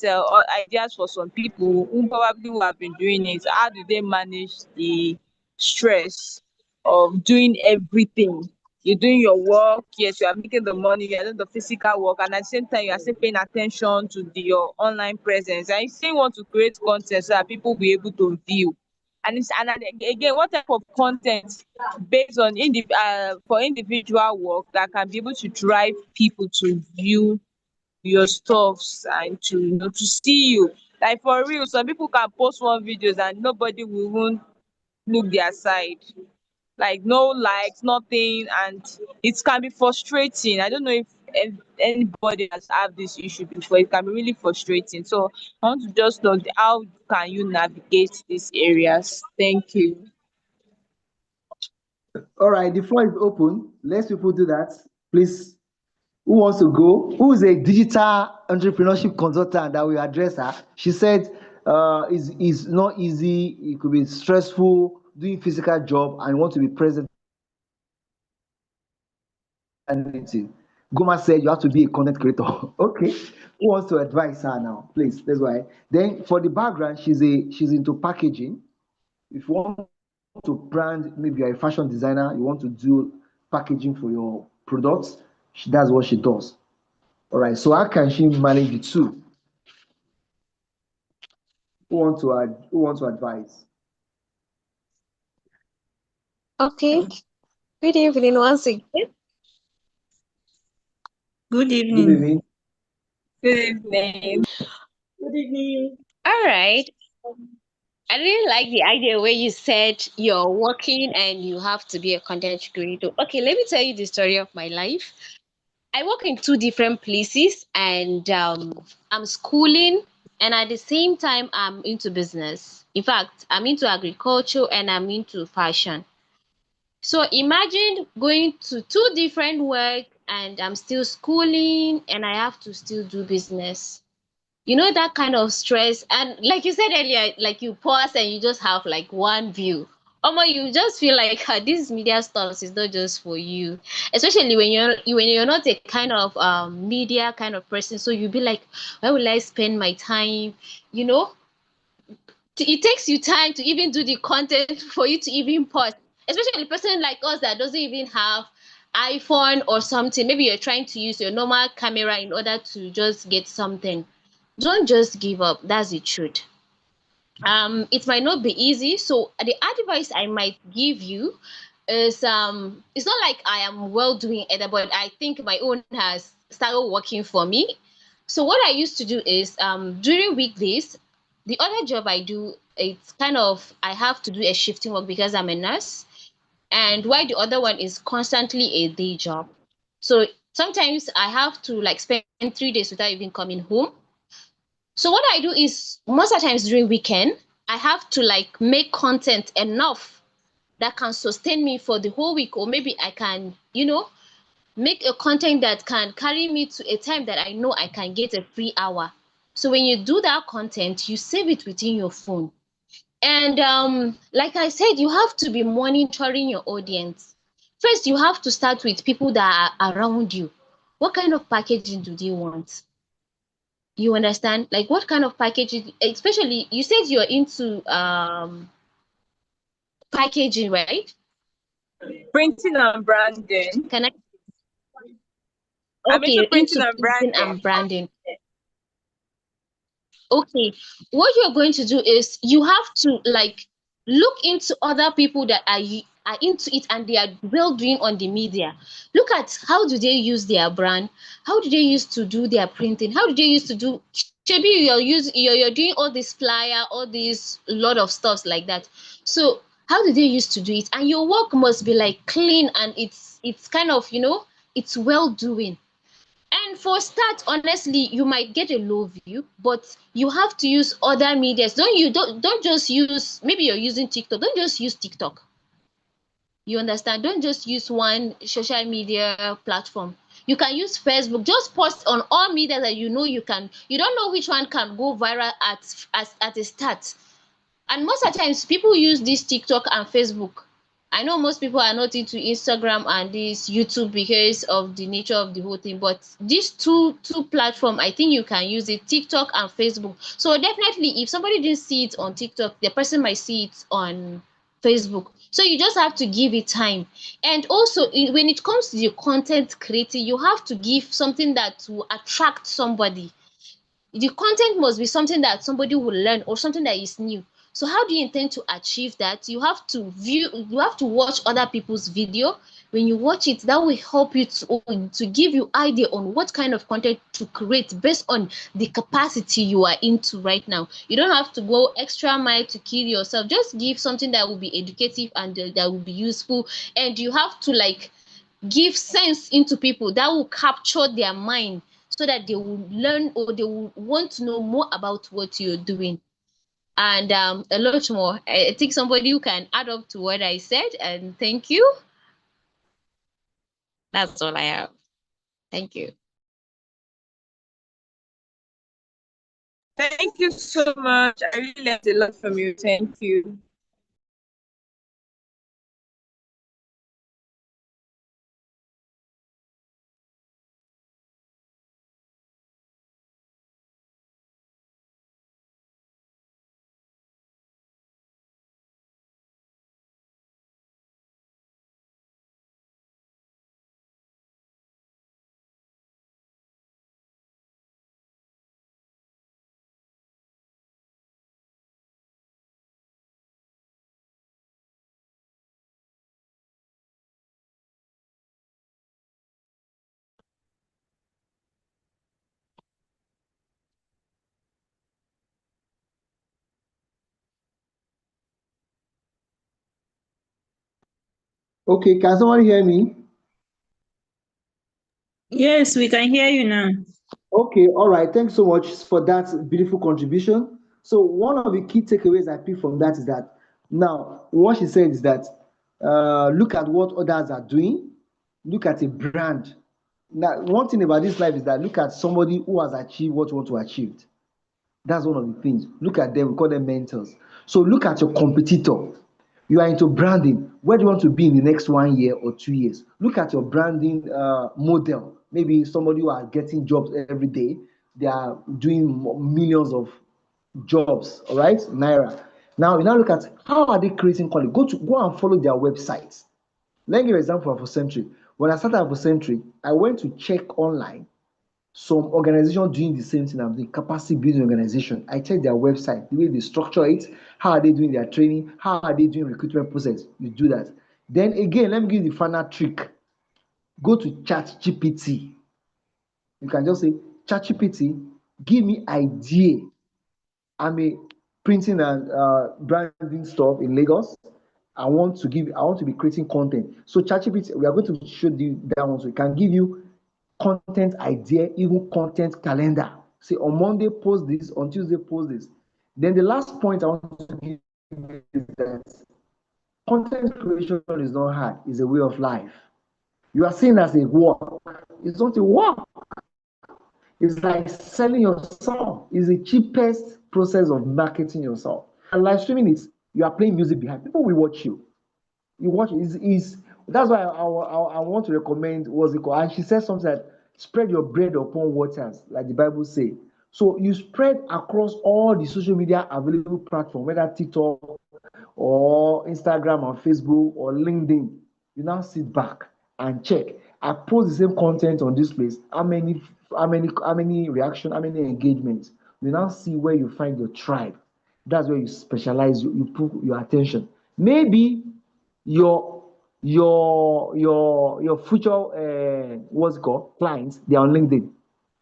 ideas for some people who have been doing it. How do they manage the stress of doing everything? You're doing your work, yes, you are making the money, you're doing the physical work, and at the same time, you are still paying attention to your online presence. And you still want to create content so that people will be able to view. Again, what type of content based on for individual work that can be able to drive people to view your stuffs and to to see you. Like for real, some people can post one videos and nobody will even look their side. Like no likes, nothing, and it can be frustrating. I don't know if anybody has had this issue before. It can be really frustrating. So I want to just know how can you navigate these areas. Thank you. All right, the floor is open. Let's people do that. Please, who wants to go? Who is a digital entrepreneurship consultant that will address her? She said is not easy, it could be stressful doing physical job and want to be present. Anything. Goma said you have to be a content creator. Okay. Who wants to advise her now? Please, that's why. Then for the background, she's into packaging. If you want to brand, maybe you're a fashion designer, you want to do packaging for your products, that's what she does. All right. So how can she manage the two? Who want to advise? Okay. Good evening once again. Good Good evening. evening. Good evening. Good evening. All right. I really like the idea where you said you're working and you have to be a content creator. Okay, let me tell you the story of my life. I work in two different places and I'm schooling and at the same time I'm into business. In fact, I'm into agriculture and I'm into fashion. So imagine going to two different work and I'm still schooling and I have to still do business. You know that kind of stress, and like you said earlier, like you pause and you just have like one view. You just feel like this media stuff is not just for you, especially when you're not a kind of media kind of person. So you be like, where will I spend my time? You know, it takes you time to even do the content for you to even post, especially a person like us that doesn't even have iPhone or something. Maybe you're trying to use your normal camera in order to just get something. Don't just give up. That's the truth. It might not be easy. So the advice I might give you is it's not like I am well doing it, but I think my own has started working for me. So what I used to do is during weekdays, the other job I do, it's kind of I have to do a shifting work because I'm a nurse, and while the other one is constantly a day job. So sometimes I have to like spend 3 days without even coming home. So what I do is most of the times during weekend, I have to like make content enough that can sustain me for the whole week, or maybe I can, make a content that can carry me to a time that I know I can get a free hour. So when you do that content, you save it within your phone. And like I said, you have to be monitoring your audience. First, you have to start with people that are around you. What kind of packaging do they want? You understand? Like what kind of packaging, especially you said you're into packaging, right? Printing and branding. Can I I'm okay, into you're printing into and printing branding. and branding. Okay, what you're going to do is you have to like look into other people that are into it and they are well doing on the media. Look at how do they use their brand, how do they use to do their printing, how do they use to do Maybe you're doing all this flyer, all these lot of stuffs like that. So how did they used to do it? And your work must be like clean, and it's kind of, it's well doing. And for start, honestly, you might get a low view, but you have to use other medias. Don't just use, maybe you're using TikTok, don't just use TikTok. You understand? Don't just use one social media platform. You can use Facebook. Just post on all media that you can. You don't know which one can go viral at a start. And most of the times people use this TikTok and Facebook. I know most people are not into Instagram and this YouTube because of the nature of the whole thing, but these two platform, I think you can use it, TikTok and Facebook. So definitely, if somebody didn't see it on TikTok, the person might see it on Facebook. So you just have to give it time. And also, when it comes to the content creating, you have to give something that will attract somebody. The content must be something that somebody will learn or something that is new. So how do you intend to achieve that? You have to watch other people's video. When you watch it, that will help you to give you idea on what kind of content to create based on the capacity you are into right now. You don't have to go extra mile to kill yourself. Just give something that will be educative and that will be useful. And you have to like give sense into people that will capture their mind so that they will learn or they will want to know more about what you're doing. And a lot more. I think somebody who can add up to what I said. And thank you. That's all I have. Thank you. Thank you so much. I really learned a lot from you. Thank you. Okay, can someone hear me? Yes, we can hear you now. Okay, all right. Thanks so much for that beautiful contribution. So one of the key takeaways I pick from that is that now what she said is that look at what others are doing, look at a brand. Now, one thing about this life is that look at somebody who has achieved what you want to achieve. That's one of the things. Look at them, we call them mentors. So look at your competitor. You are into branding. Where do you want to be in the next 1 year or 2 years? Look at your branding model. Maybe somebody who are getting jobs every day. They are doing millions of jobs, all right? Naira. Now you now look at how are they creating content. Go and follow their websites. Let me give you an example of Afrocentric. When I started Afrocentric, I went to check online some organization doing the same thing I'm doing, capacity building organization. I check their website, the way they structure it, how are they doing their training, how are they doing recruitment process. You do that. Then again, let me give you the final trick. Go to ChatGPT. You can just say, ChatGPT, give me idea. I'm a printing and branding stuff in Lagos. I want to be creating content. So ChatGPT, we are going to show you that one. So it can give you content idea, even content calendar. Say on Monday post this, on Tuesday post this. Then the last point I want to give is that content creation is not hard, it's a way of life. You are seen as a work. It's not a work. It's like selling yourself. It's the cheapest process of marketing yourself. And live streaming is you are playing music behind. People will watch you. You watch it. Is that's why I want to recommend what's it called. And she said something like spread your bread upon waters, like the Bible say. So you spread across all the social media available platform, whether TikTok or Instagram or Facebook or LinkedIn. You now sit back and check. I post the same content on this place. How many reaction, how many engagements? You now see where you find your tribe. That's where you specialize, you put your attention. Maybe your your future what's it called clients, they are on LinkedIn.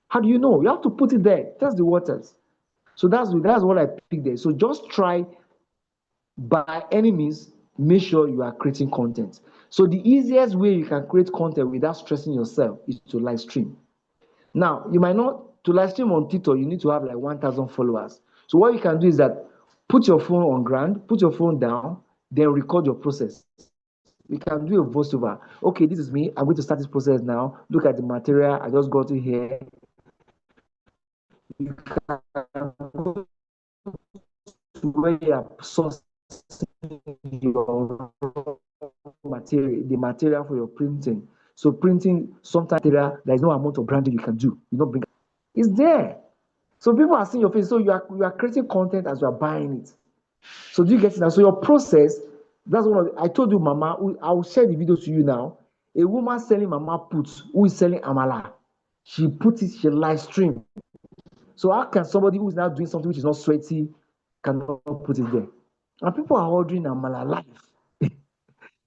How do you know? You have to put it there. Test the waters. So that's what I picked there. So just try, by any means, make sure you are creating content. So the easiest way you can create content without stressing yourself is to live stream. Now, you might not, to live stream on TikTok, you need to have like 1,000 followers. So what you can do is that put your phone on ground, put your phone down, then record your process. You can do a voiceover. Okay, this is me. I'm going to start this process now. Look at the material. I just got it here. You can go to where you are sourcing your material, the material for your printing. So printing, sometimes there is no amount of branding you can do. You don't bring it's there. So people are seeing your face. So you are creating content as you are buying it. So do you get it now? So your process, that's one of I told you, Mama, I will share the video to you now. A woman selling Mama puts who is selling Amala. She put it, she live stream. So how can somebody who is now doing something which is not sweaty cannot put it there? And people are ordering Amala live.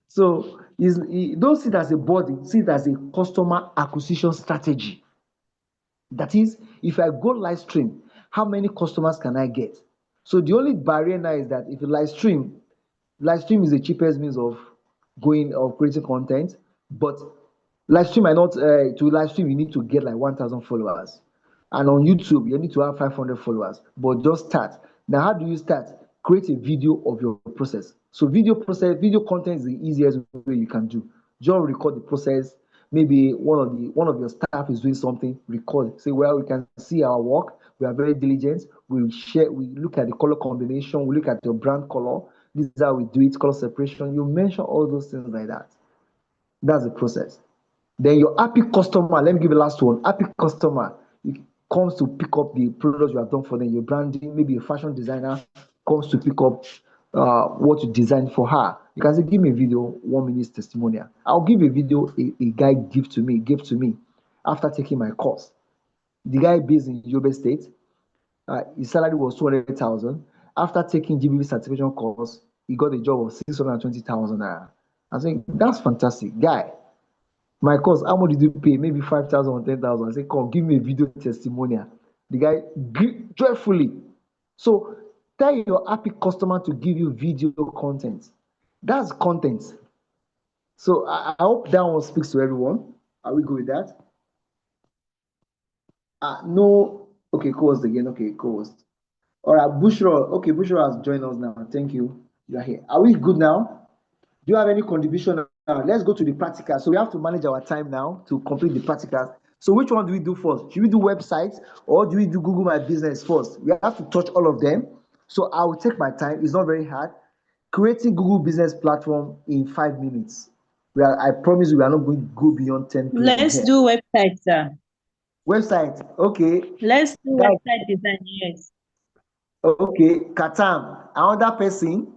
So don't see it as a body, see it as a customer acquisition strategy. That is, if I go live stream, how many customers can I get? So the only barrier now is that if you live stream is the cheapest means of creating content, but live stream might not to live stream you need to get like 1,000 followers, and on YouTube you need to have 500 followers. But just start. Now, how do you start? Create a video of your process. So video content is the easiest way you can do. Just record the process. Maybe one of your staff is doing something, record. Say, well, we can see our work. We are very diligent. We share. We look at the color combination. We look at your brand color. This is how we do it. Color separation. You mention all those things like that. That's the process. Then your happy customer, let me give you the last one. Happy customer comes to pick up the products you have done for them. Your branding, maybe a fashion designer comes to pick up what you designed for her. You can say, give me a video, 1 minute testimonial. I'll give a video a guy gave to me after taking my course. The guy based in Yobe State, his salary was 200,000. After taking GBB certification course, he got a job of 620,000 naira. I think that's fantastic, guy. My course, how much did you pay? Maybe 5,000 or 10,000. I said, come, give me a video testimonial. The guy joyfully. So tell your happy customer to give you video content. That's content. So I hope that one speaks to everyone. Are we good with that? No. Okay, co-host again. Okay, co-host. All right, Bushra. Okay, Bushra has joined us now. Thank you. You are here. Are we good now? Do you have any contribution now? Let's go to the practical. So we have to manage our time now to complete the practicals. So which one do we do first? Should we do websites or do we do Google My Business first? We have to touch all of them. So I will take my time. It's not very hard. Creating Google Business Platform in 5 minutes. I promise we are not going to go beyond 10 people Let's here. do website, sir. Website, okay. Let's do Guys, website design, yes. okay. Katam, another person.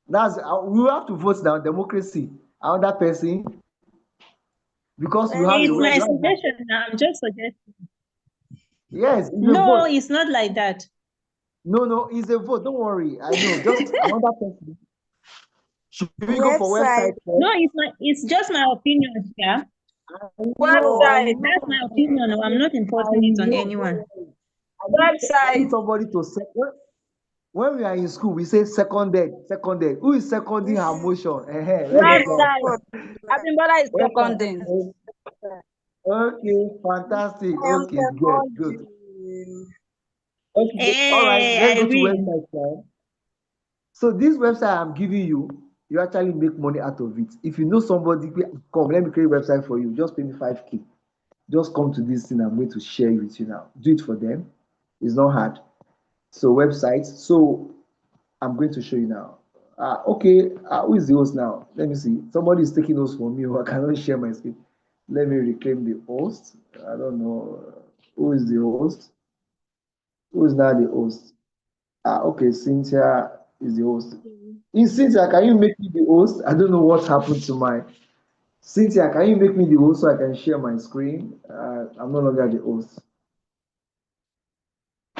That's we have to vote now. Democracy. Another person, because you have a It's my you have suggestion now. I'm just suggesting. yes, it's a No, vote. it's not like that. No, it's a vote. Don't worry. I know. Just another person. Should we go for website first? No, it's just my opinion, yeah. I Website. know. That's my opinion. I'm not imposing it on anyone. I need Website. somebody to say. When we are in school, we say seconded. Who is seconding her motion? Let's Website. Abimbola is seconding. Okay, fantastic. Okay, good. Okay, all right. Hey, Let's I go to win. website now. So this website I'm giving you, you actually make money out of it. If you know somebody, come, let me create a website for you. Just pay me 5K. Just come to this thing I'm going to share with you now. Do it for them. It's not hard. So websites. So I'm going to show you now. Okay, who is the host now? Let me see. Somebody is taking notes for me, or I cannot share my screen. Let me reclaim the host. I don't know who is the host. Who is now the host? Okay, Cynthia is the host. Cynthia, can you make me the host? I don't know what happened to my Cynthia. Can you make me the host so I can share my screen? I'm no longer the host.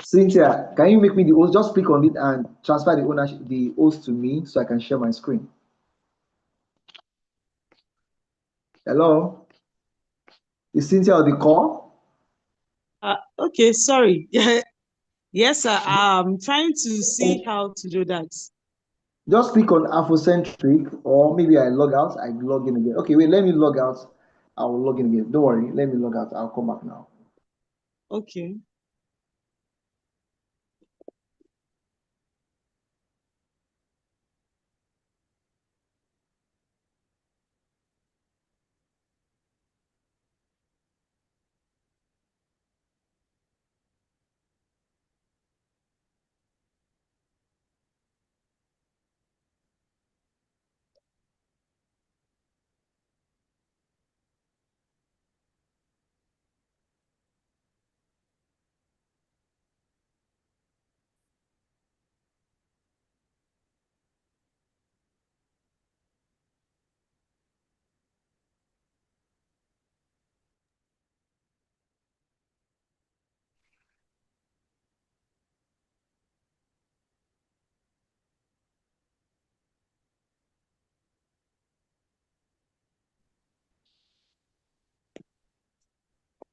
Cynthia, can you make me the host? Just click on it and transfer the ownership, the host to me so I can share my screen. Hello? Is Cynthia on the call? Okay, sorry. Yes, sir. I'm trying to see how to do that. Just click on Afrocentric, or maybe I log out, I log in again. Okay, wait, let me log out. I will log in again. Don't worry, let me log out. I'll come back now. Okay.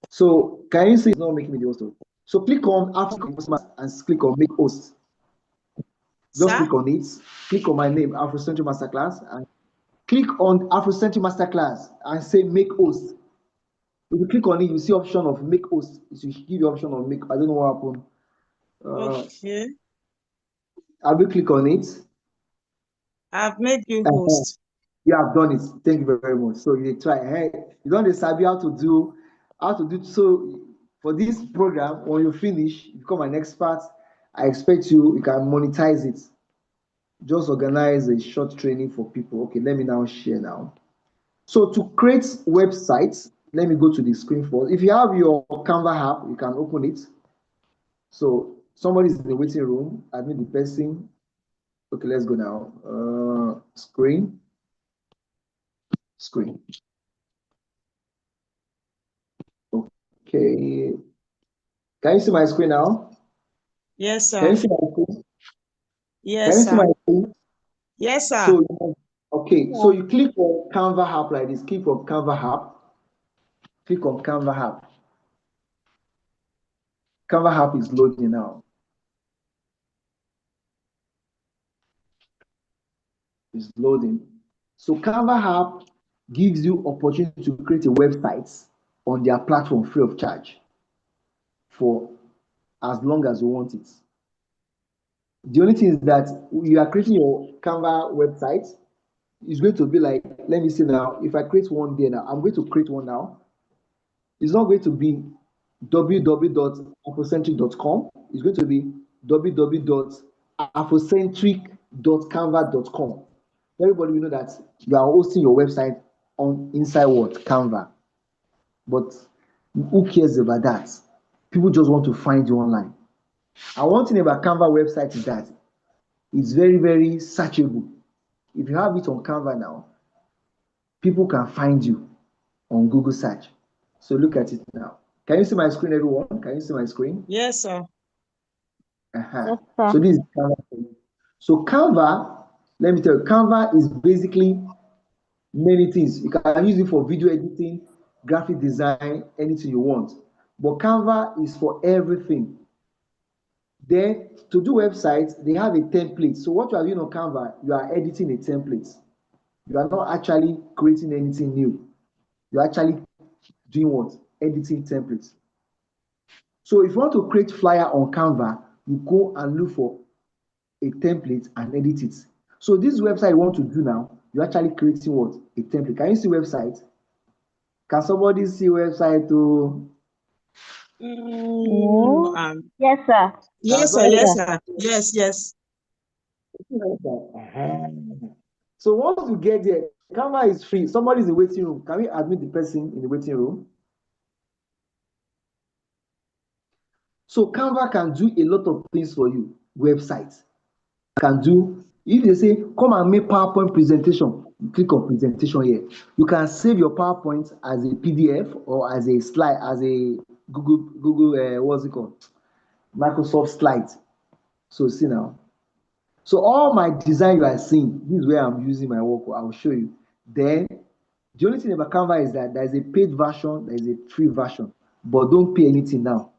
So can you see it's not making me the host? So click on African customers and click on make host. Just Sir? click on it. Click on my name, Afrocentric Masterclass, and click on Afrocentric Masterclass and say make host. If you click on it, you see option of make host. It should give you option of make. I don't know what happened. Okay. I will click on it. I've made you Uh-huh. host. You have done it. Thank you very much. So you try. Hey, you don't sabi how to do so for this program. When you finish, you become an expert. I expect you can monetize it. Just organize a short training for people. Okay, let me now share now. So to create websites, let me go to the screen first. If you have your Canva app, you can open it. So somebody is in the waiting room. Admit the person. Okay, let's go now. Screen. Okay. Can you see my screen now? Yes, Can you sir. see my screen? Can you Yes, see my sir. screen? Yes, sir. So, okay. So you click on Canva app like this. Click on Canva app. Click on Canva app. Canva app is loading now. It's loading. So Canva app gives you opportunity to create a website on their platform free of charge for as long as you want it. The only thing is that you are creating your Canva website. It's going to be like, let me see now. If I create one there now, I'm going to create one now. It's not going to be www.afrocentric.com. It's going to be www.afrocentric.canva.com. Everybody will know that you are hosting your website on inside what? Canva. But who cares about that? People just want to find you online. And one thing about Canva website is that it's very, very searchable. If you have it on Canva now, people can find you on Google search. So look at it now. Can you see my screen, everyone? Can you see my screen? Yes, sir. Yes, So sir. this is Canva. So Canva, let me tell you, Canva is basically many things. You can use it for video editing, graphic design, anything you want. But Canva is for everything. Then to do websites, they have a template. So what you are doing on Canva, you are editing a template. You are not actually creating anything new. You're actually doing what? Editing templates. So if you want to create flyer on Canva, you go and look for a template and edit it. So this website you want to do now, you're actually creating what? A template. Can you see website? Can somebody see website to? Yes, sir. Yes, sir. Yes, sir. Yes, yes. So once you get there, Canva is free. Somebody is in the waiting room. Can we admit the person in the waiting room? So Canva can do a lot of things for you. Websites can do. If they say come and make PowerPoint presentation, you click on presentation here. You can save your PowerPoint as a PDF or as a slide, as a Google what's it called? Microsoft slides. So see now. So all my design you are seeing, this is where I'm using my work. I will show you. Then the only thing about Canva is that there is a paid version, there is a free version, but don't pay anything now.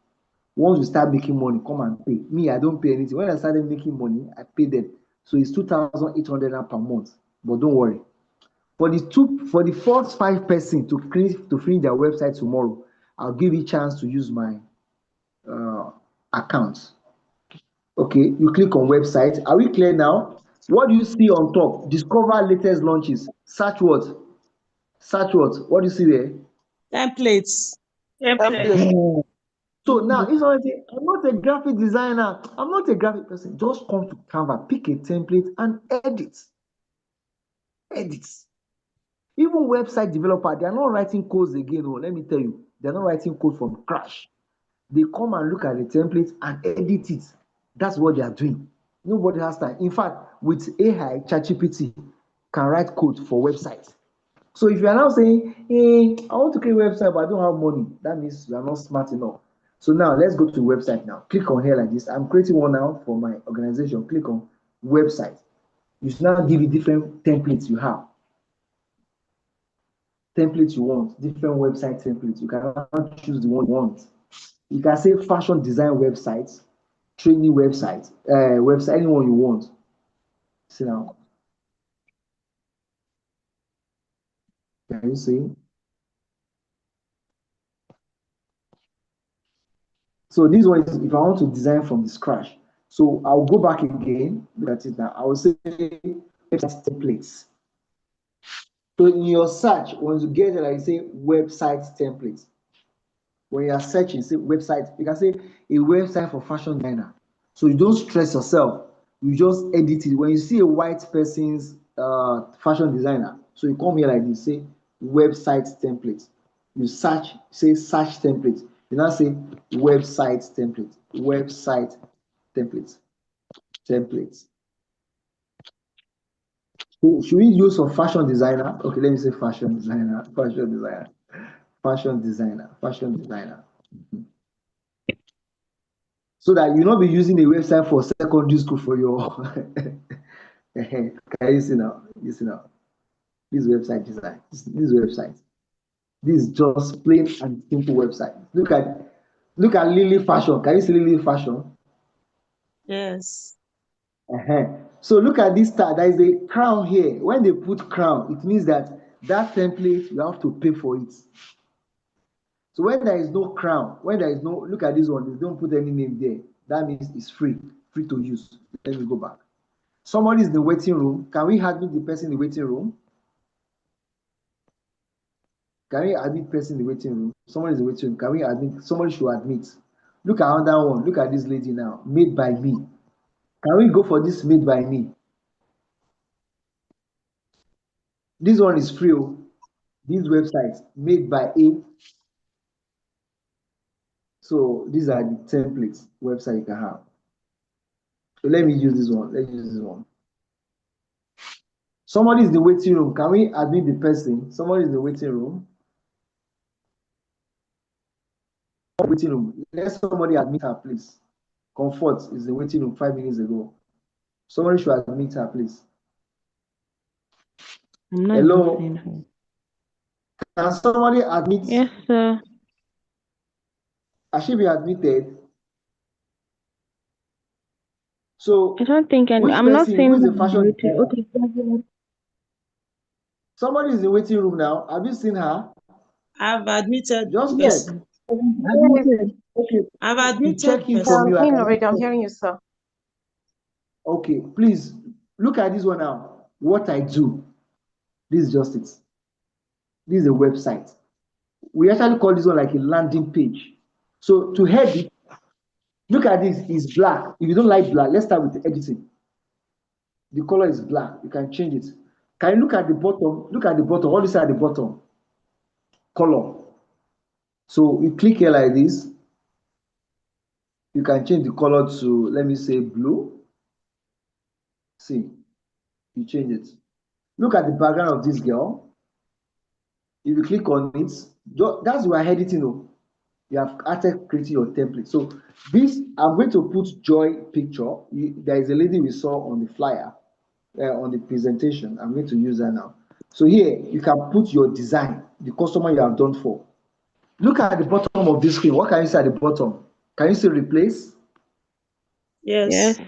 Once we start making money, come and pay. Me, I don't pay anything. When I started making money, I pay them. So it's 2,800 per month. But don't worry. For the first 5 person to finish their website tomorrow, I'll give you a chance to use my account. Okay, you click on website. Are we clear now? What do you see on top? Discover latest launches. Search what? Search what? What do you see there? Templates. Templates. So now, if I say, I'm not a graphic designer, I'm not a graphic person, just come to Canva, pick a template and edit. Edit. Even website developer, they are not writing codes again. Oh, let me tell you, they're not writing code from scratch. They come and look at the template and edit it. That's what they are doing. Nobody has time. In fact, with AI, ChatGPT can write code for websites. So if you are now saying, hey, I want to create a website, but I don't have money, that means you are not smart enough. So now let's go to website now. Click on here like this. I'm creating one now for my organization. Click on website. You should now give you different templates you have. Templates you want, different website templates. You can now choose the one you want. You can say fashion design websites, training websites, website, anyone you want. See now. Can you see? So this one is if I want to design from the scratch. So I'll go back again. Look at it now. I will say website templates. So in your search, once you get it, I say website templates. When you are searching, say website, you can say a website for fashion designer. So you don't stress yourself. You just edit it. When you see a white person's fashion designer, so you come here like this, say website templates. You search, say search templates. You now say website templates, website templates, templates. So should we use for fashion designer? Okay, let me say fashion designer, fashion designer, fashion designer, fashion designer. So that you not be using a website for secondary school for your can you see now? You see now. This website design. This website. This is just plain and simple website. Look at Lily Fashion. Can you see Lily Fashion? Yes. So look at this star. There is a crown here. When they put crown, it means that template you have to pay for it. So when there is no crown, when there is no, look at this one, they don't put any name there. That means it's free to use. Let me go back. Somebody is in the waiting room. Can we admit the person in the waiting room? Can we admit person in the waiting room? Someone is in the waiting room. Can we admit? Somebody should admit. Look at another one. Look at this lady now. Made by me. Can we go for this made by me? This one is free. These websites made by A. So these are the templates website you can have. So let me use this one. Let's use this one. Somebody is in the waiting room. Can we admit the person? Somebody is in the waiting room. Waiting room. Let somebody admit her, please. Comfort is in the waiting room 5 minutes ago. Somebody should admit her, please. I'm not Hello. seeing her. Can somebody admit? Yes, sir. Has she been admitted? So I don't think which I'm not person, seeing who is her the fashion designer? Okay. Somebody is in the waiting room now. Have you seen her? I've admitted Just the check. person. Admitted. Okay. I've To check admitted in person. from you. I'm hearing you, sir. Okay, please look at this one now. What I do. This is just it. This is a website. We actually call this one like a landing page. So to head it, look at this, it's black. If you don't like black, let's start with the editing. The color is black. You can change it. Can you look at the bottom? Look at the bottom. What is at the bottom? Color. So you click here like this. You can change the color to, let me say, blue. See, you change it. Look at the background of this girl. If you click on it, that's why editing. You have started creating your template. So this, I'm going to put Joy picture. There is a lady we saw on the flyer, on the presentation. I'm going to use that now. So here, you can put your design, the customer you have done for. Look at the bottom of this screen. What can you see at the bottom? Can you see replace? Yes.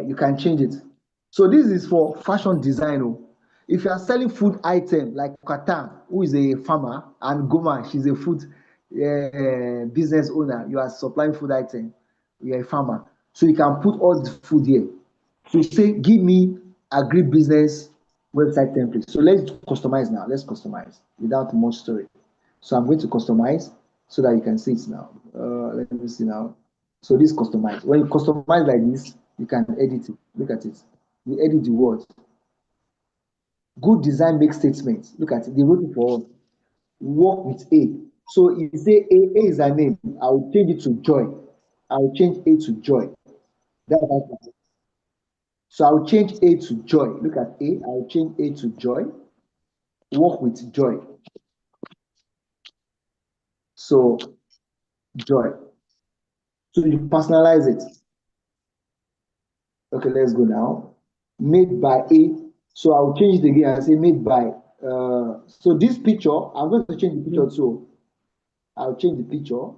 You can change it. So this is for fashion design. If you are selling food item like Katan, who is a farmer, and Goma, she's a food business owner, you are supplying food item, you are a farmer. So you can put all the food here. So you say, give me agribusiness website template. So let's customize now. Let's customize without much story. So I'm going to customize so that you can see it now. Let me see now. So this customize. When you customize like this, you can edit it. Look at it. You edit the words. Good design makes statements. Look at it. They wrote it for us. Work with A. So if you say A is a name, I will change it to Joy. I will change A to Joy. That's how it is. So I'll change A to Joy. Look at A. I'll change A to Joy. Work with Joy. So Joy. So you personalize it. Okay, let's go now. Made by A. So I'll change it again and say made by. So this picture, I'm going to change the picture too. I'll change the picture.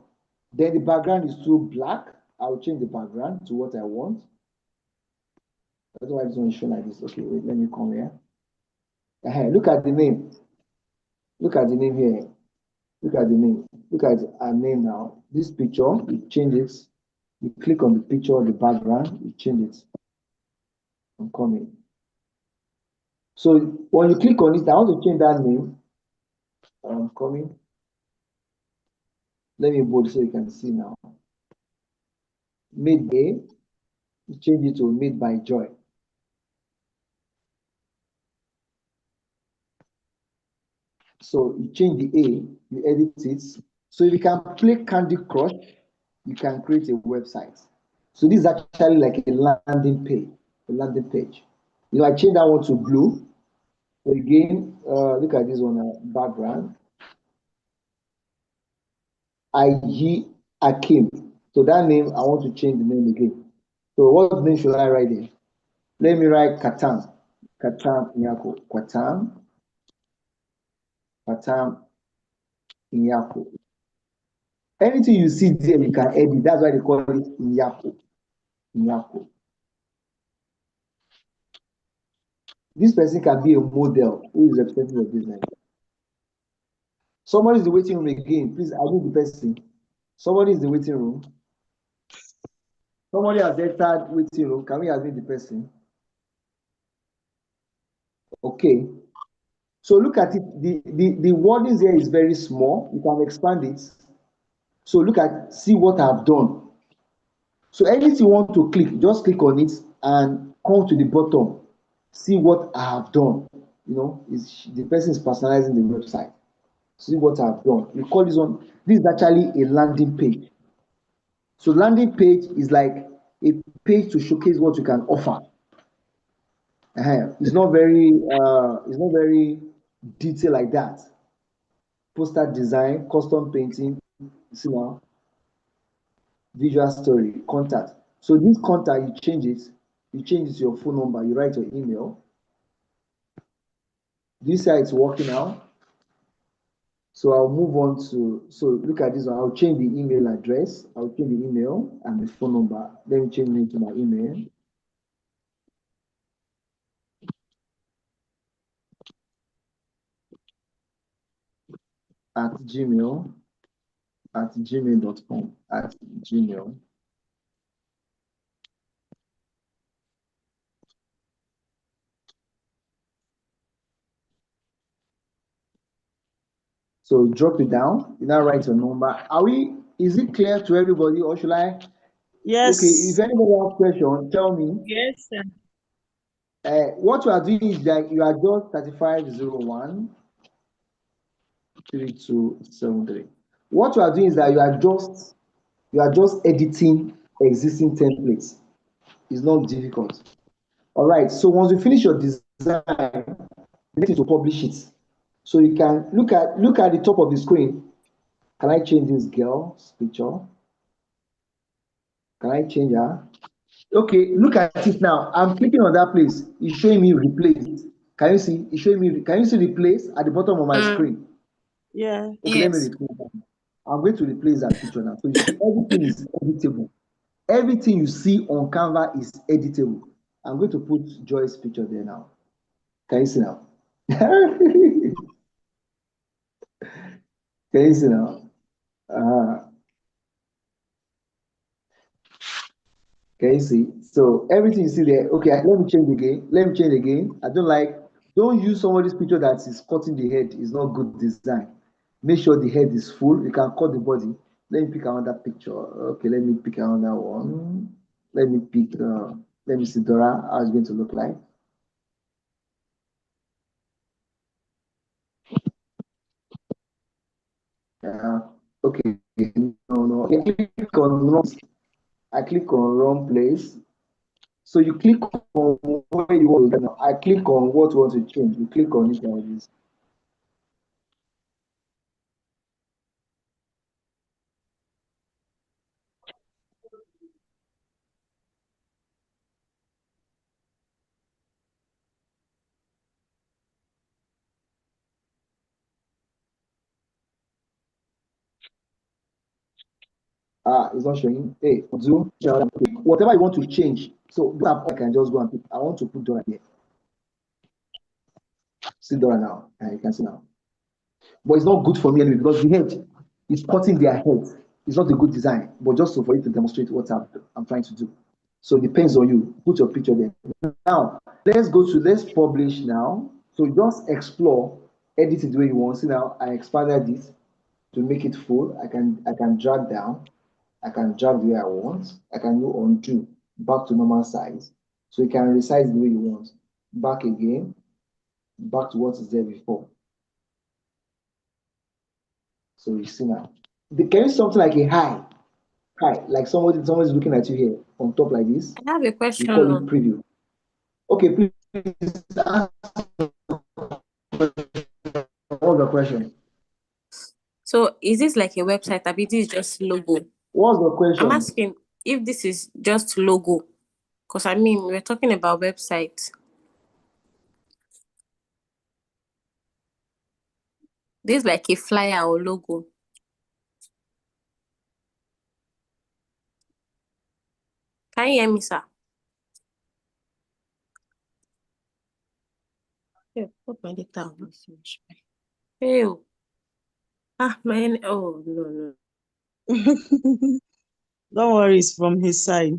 Then the background is too black. I'll change the background to what I want. That's why it's going to show like this. Okay, wait, let me come here. Look at the name. Look at the name here. Look at the name. Look at our name now. This picture, you change it. You click on the picture, the background, you change it. I'm coming. So when you click on it, I want to change that name. I'm coming. Let me bold so you can see now. Made A, you change it to Made by Joy. So you change the A, you edit it. So if you can play Candy Crush, you can create a website. So this is actually like a landing page. You know, I changed that one to blue. So again, look at this one background. IG Akim. So that name, I want to change the name again. So what name should I write there? Let me write Katam. Katam Nyako. Katam Nyako. Anything you see there, you can edit. That's why they call it Nyako. Nyako. This person can be a model who is representing your business. Somebody is the waiting room again. Please, I need the person. Somebody is the waiting room. Somebody has entered waiting room. Can we admit the person? Okay. So look at it. The wording here is very small. You can expand it. So look at, see what I've done. So anything you want to click, just click on it and come to the bottom. See what I have done. You know, the person is personalizing the website. See what I've done. We call this one. This is actually a landing page. So landing page is like a page to showcase what you can offer. It's not very detailed like that. Poster design, custom painting, see now, visual story, contact. So this contact, you change it to your phone number, you write your email. This side is working now. So I'll move on to, so look at this one. I'll change the email address. I'll change the email and the phone number. Let me change it to my email. At gmail.com. At gmail. So drop it down. You now write your number. Is it clear to everybody or should I? Yes. Okay, if anybody has question, tell me. Yes, sir. What you are doing is that you are just 3501 3273. What you are doing is that you are just editing existing templates. It's not difficult. All right. So once you finish your design, the next is to publish it. So you can look at the top of the screen. Can I change this girl's picture? Can I change her? Okay, look at it now. I'm clicking on that place. It's showing me replace. Can you see? It's showing me. Can you see replace at the bottom of my screen? Yeah. Okay, let me replace that. I'm going to replace that picture now. So you see, everything is editable. Everything you see on Canva is editable. I'm going to put Joy's picture there now. Can you see now? Can you see now? Can you see? So everything you see there. Okay, let me change again. Let me change again. I don't like. Don't use somebody's picture that is cutting the head. It's not good design. Make sure the head is full. You can cut the body. Let me pick another picture. Okay, let me pick another one. Let me pick. Let me see Dora. How it's going to look like. Okay. No. I click on wrong. I click on wrong place. So you click on where you want to go. I click on what you want to change. You click on it like this. It's not showing. Hey, do whatever you want to change. So I can just go and pick. I want to put Dora here. See Dora now. You can see now. But it's not good for me anyway because the head is cutting their head. It's not a good design, but just for you to demonstrate what I'm trying to do. So it depends on you. Put your picture there. Now let's publish now. So just explore, edit it the way you want. See now I expanded this to make it full. I can drag down. I can drag the way I want. I can do undo back to normal size. So you can resize the way you want. Back again, back to what is there before. So you see now. Can you something like a high? High, like someone's looking at you here on top like this. I have a We question. call it preview. Okay, please ask all the question. So is this like a website? I mean, this is just logo. What's the question? I'm asking if this is just logo. Because I mean, we're talking about websites. This is like a flyer or logo. Can you hear me, sir? Yeah, put my data on. Hey, man. Oh, no. Don't worry, it's from his side.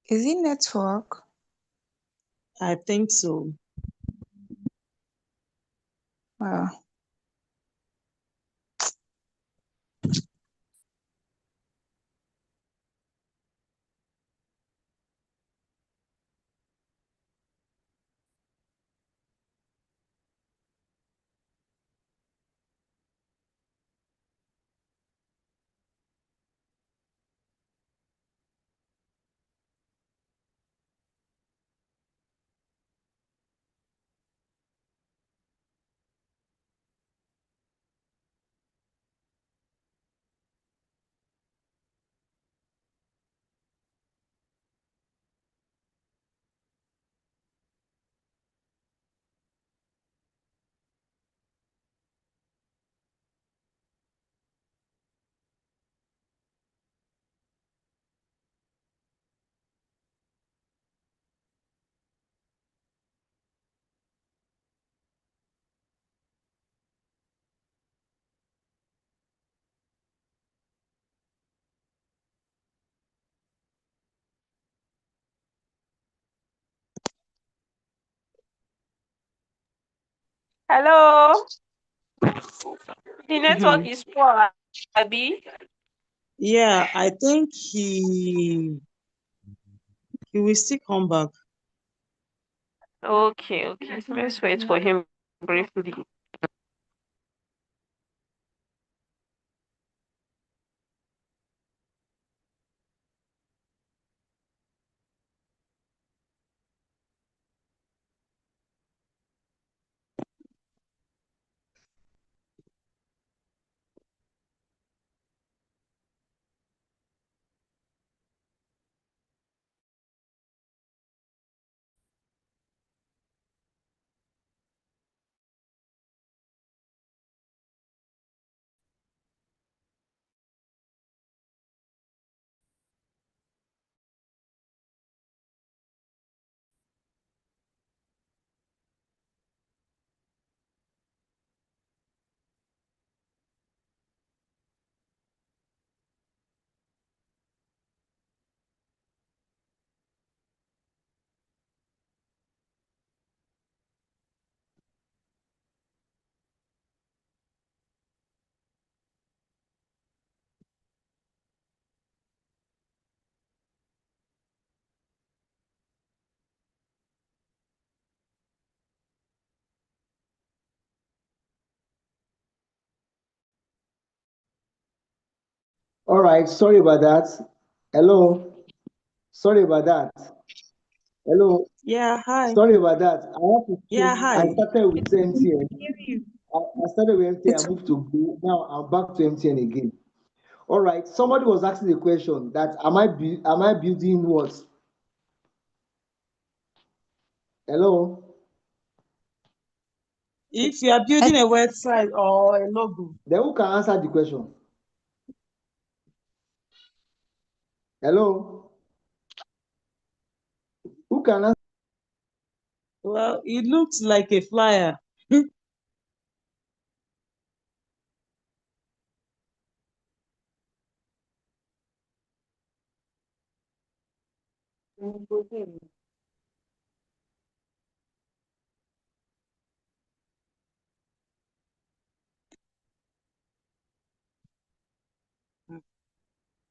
Is it network? I think so. Wow. Hello? The network is poor, Abby. Yeah, I think he will still come back. Okay, okay. Let's wait for him briefly. All right, sorry about that. Hello, sorry about that. Hello, Yeah, hi. sorry about that. I have to Yeah, change. I hi. started with MTN. Hear you. I started with MTN. I moved to Blue. Now I'm back to MTN again. All right. Somebody was asking the question that am I building what? Hello. If you are building a website or a logo, Then who can answer the question? Hello. Who can answer? well, it looks like a flyer.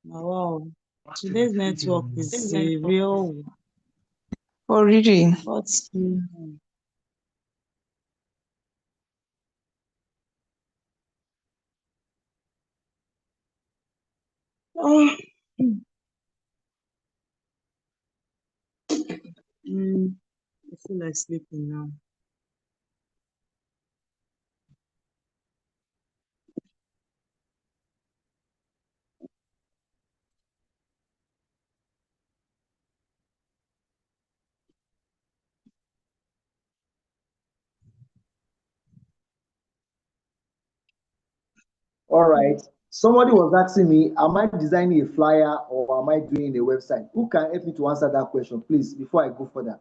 Wow, today's network is a real Oh, really? what's oh, I feel like sleeping now. All right. Somebody was asking me, am I designing a flyer or am I doing a website? Who can help me to answer that question, please, before I go further?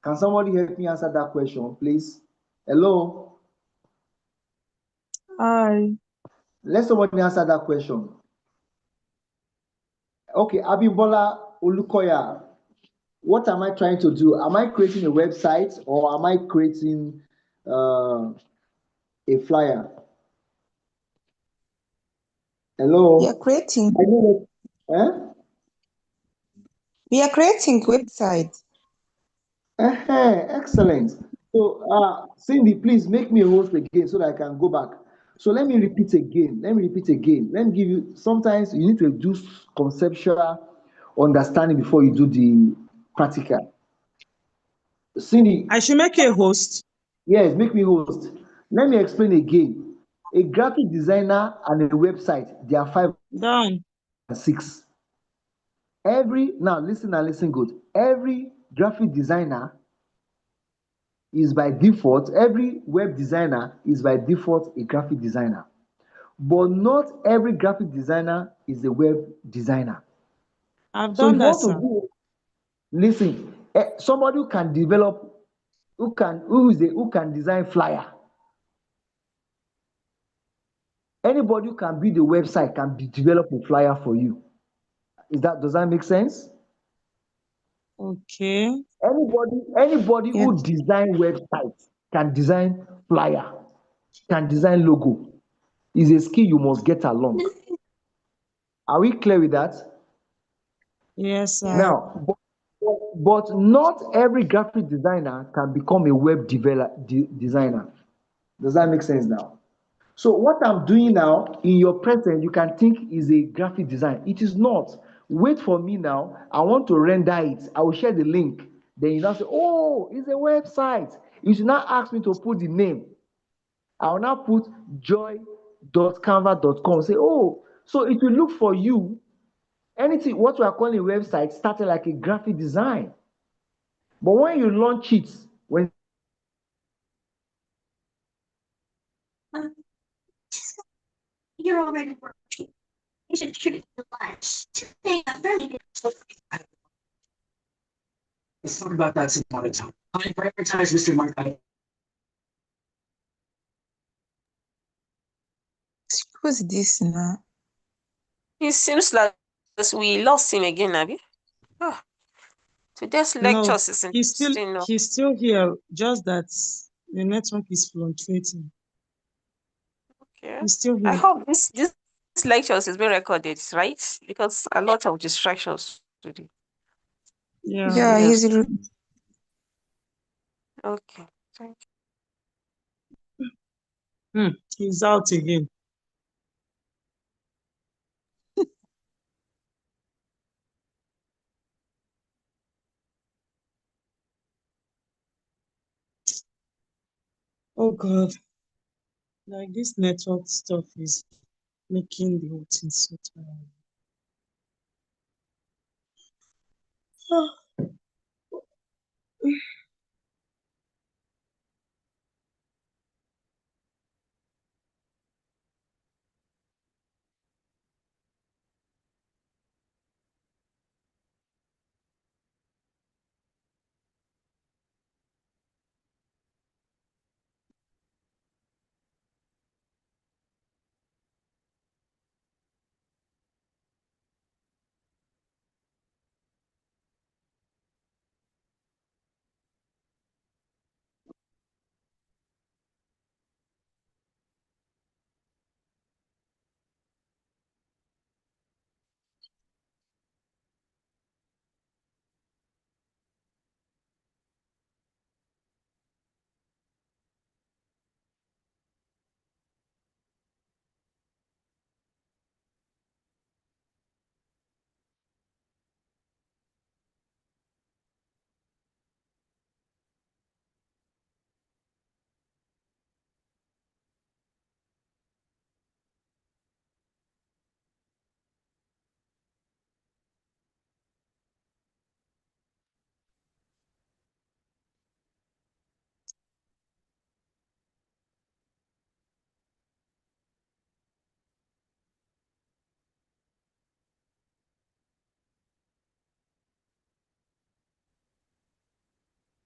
Can somebody help me answer that question, please? Hello? Hi. Let somebody answer that question. Okay, Abimbola Olukoya, what am I trying to do? Am I creating a website or am I creating a flyer? We are Hello? creating. I know that, We are creating website. excellent. So, Cindy, please make me a host again so that I can go back. So let me repeat again. Let me repeat again. Let me give you, sometimes you need to do conceptual understanding before you do the practical. Cindy, I should make a host. yes, make me host. Let me explain again. A graphic designer and a website, they are 5 Done. and 6. Now listen and listen good. Every graphic designer is by default, every web designer is by default a graphic designer. But not every graphic designer is a web designer. I've So if done you that, want to sir. do, listen, somebody who can develop, who can design flyer. Anybody who can build a website can develop a flyer for you. Does that make sense? Okay. Anybody Yeah. who design websites can design flyer, can design logo, is a skill you must get along. Are we clear with that? Yes, sir. Now, but not every graphic designer can become a web designer. Does that make sense now? So what I'm doing now in your present, you can think is a graphic design. It is not. Wait for me now. I want to render it. I will share the link. Then you now say, oh, it's a website. You should not ask me to put the name. I will now put joy.canva.com. Say, oh, so it will look for you. Anything, what we are calling a website started like a graphic design. But when you launch it, when you're already working, you should treat it to lunch. Today, I'm very good. Let's talk about that some other time. I prioritize Mr. Mark. Who's this now? It seems like we lost him again, Abby. Oh, today's lectures is interesting. He's still here, just that the network is fluctuating. Okay. He's still here. I hope this lectures is being recorded, right? Because a lot of distractions today. Yeah, he's okay. Thank you. He's out again. Oh God. Like this network stuff is making the whole thing so tiring.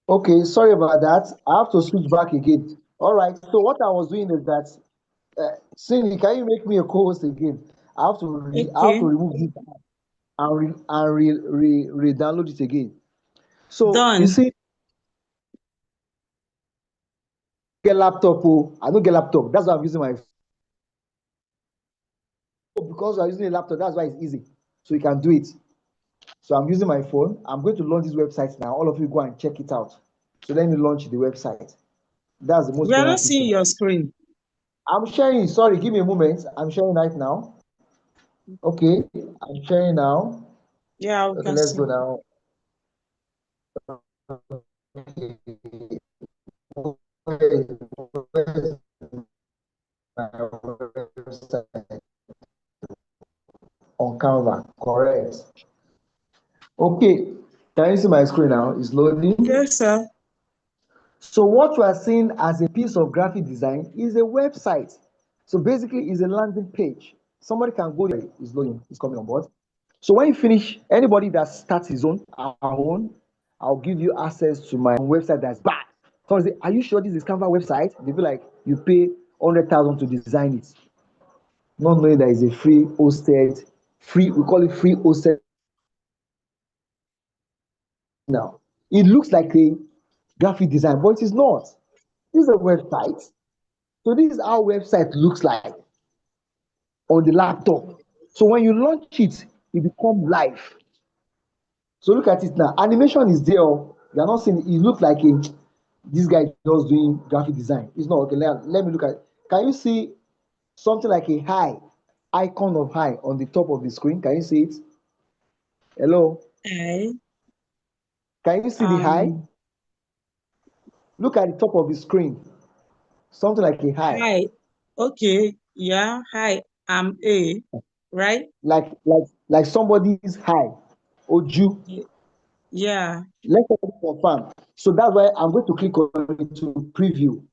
Okay, sorry about that. I have to switch back again. All right. So what I was doing is that, Cindy, can you make me a co-host again? I have to remove this and re-download it again. So Done. you see, get laptop. Oh, I don't get laptop. That's why I'm using my phone. Because I'm using a laptop, that's why it's easy. So you can do it. So I'm using my phone. I'm going to launch this website now. All of you go and check it out. So let me launch the website. That's the most We are not important seeing feature. your screen. I'm sharing. Sorry, give me a moment. I'm sharing right now. Okay, I'm sharing now. Yeah, Okay, let's go now. On Canva, correct. Okay, can you see my screen now? It's loading. Yes, sir. So what you are seeing as a piece of graphic design is a website. So basically, it's a landing page. Somebody can go there. It's loading. It's coming on board. So when you finish, anybody that starts his own, our own, I'll give you access to my website that's bad. So say, are you sure this is Canva website? They be like, you pay 100,000 to design it, not knowing that it's a free hosted, we call it free hosted. Now, it looks like a graphic design, but it is not. This is a website. So this is how website looks like on the laptop. So when you launch it, it becomes live. So look at it now. Animation is there. You're not seeing it. It looks like this guy just doing graphic design. It's not okay. Let me look at it. Can you see something like a high icon of high on the top of the screen? Can you see it? Hello? Hi. Can you see the high? Look at the top of the screen. Something like a high. Hi. Okay. Yeah. Hi. I'm A. Right? Like somebody's high. Oju. Yeah. Let somebody confirm. So that's why I'm going to click on it to preview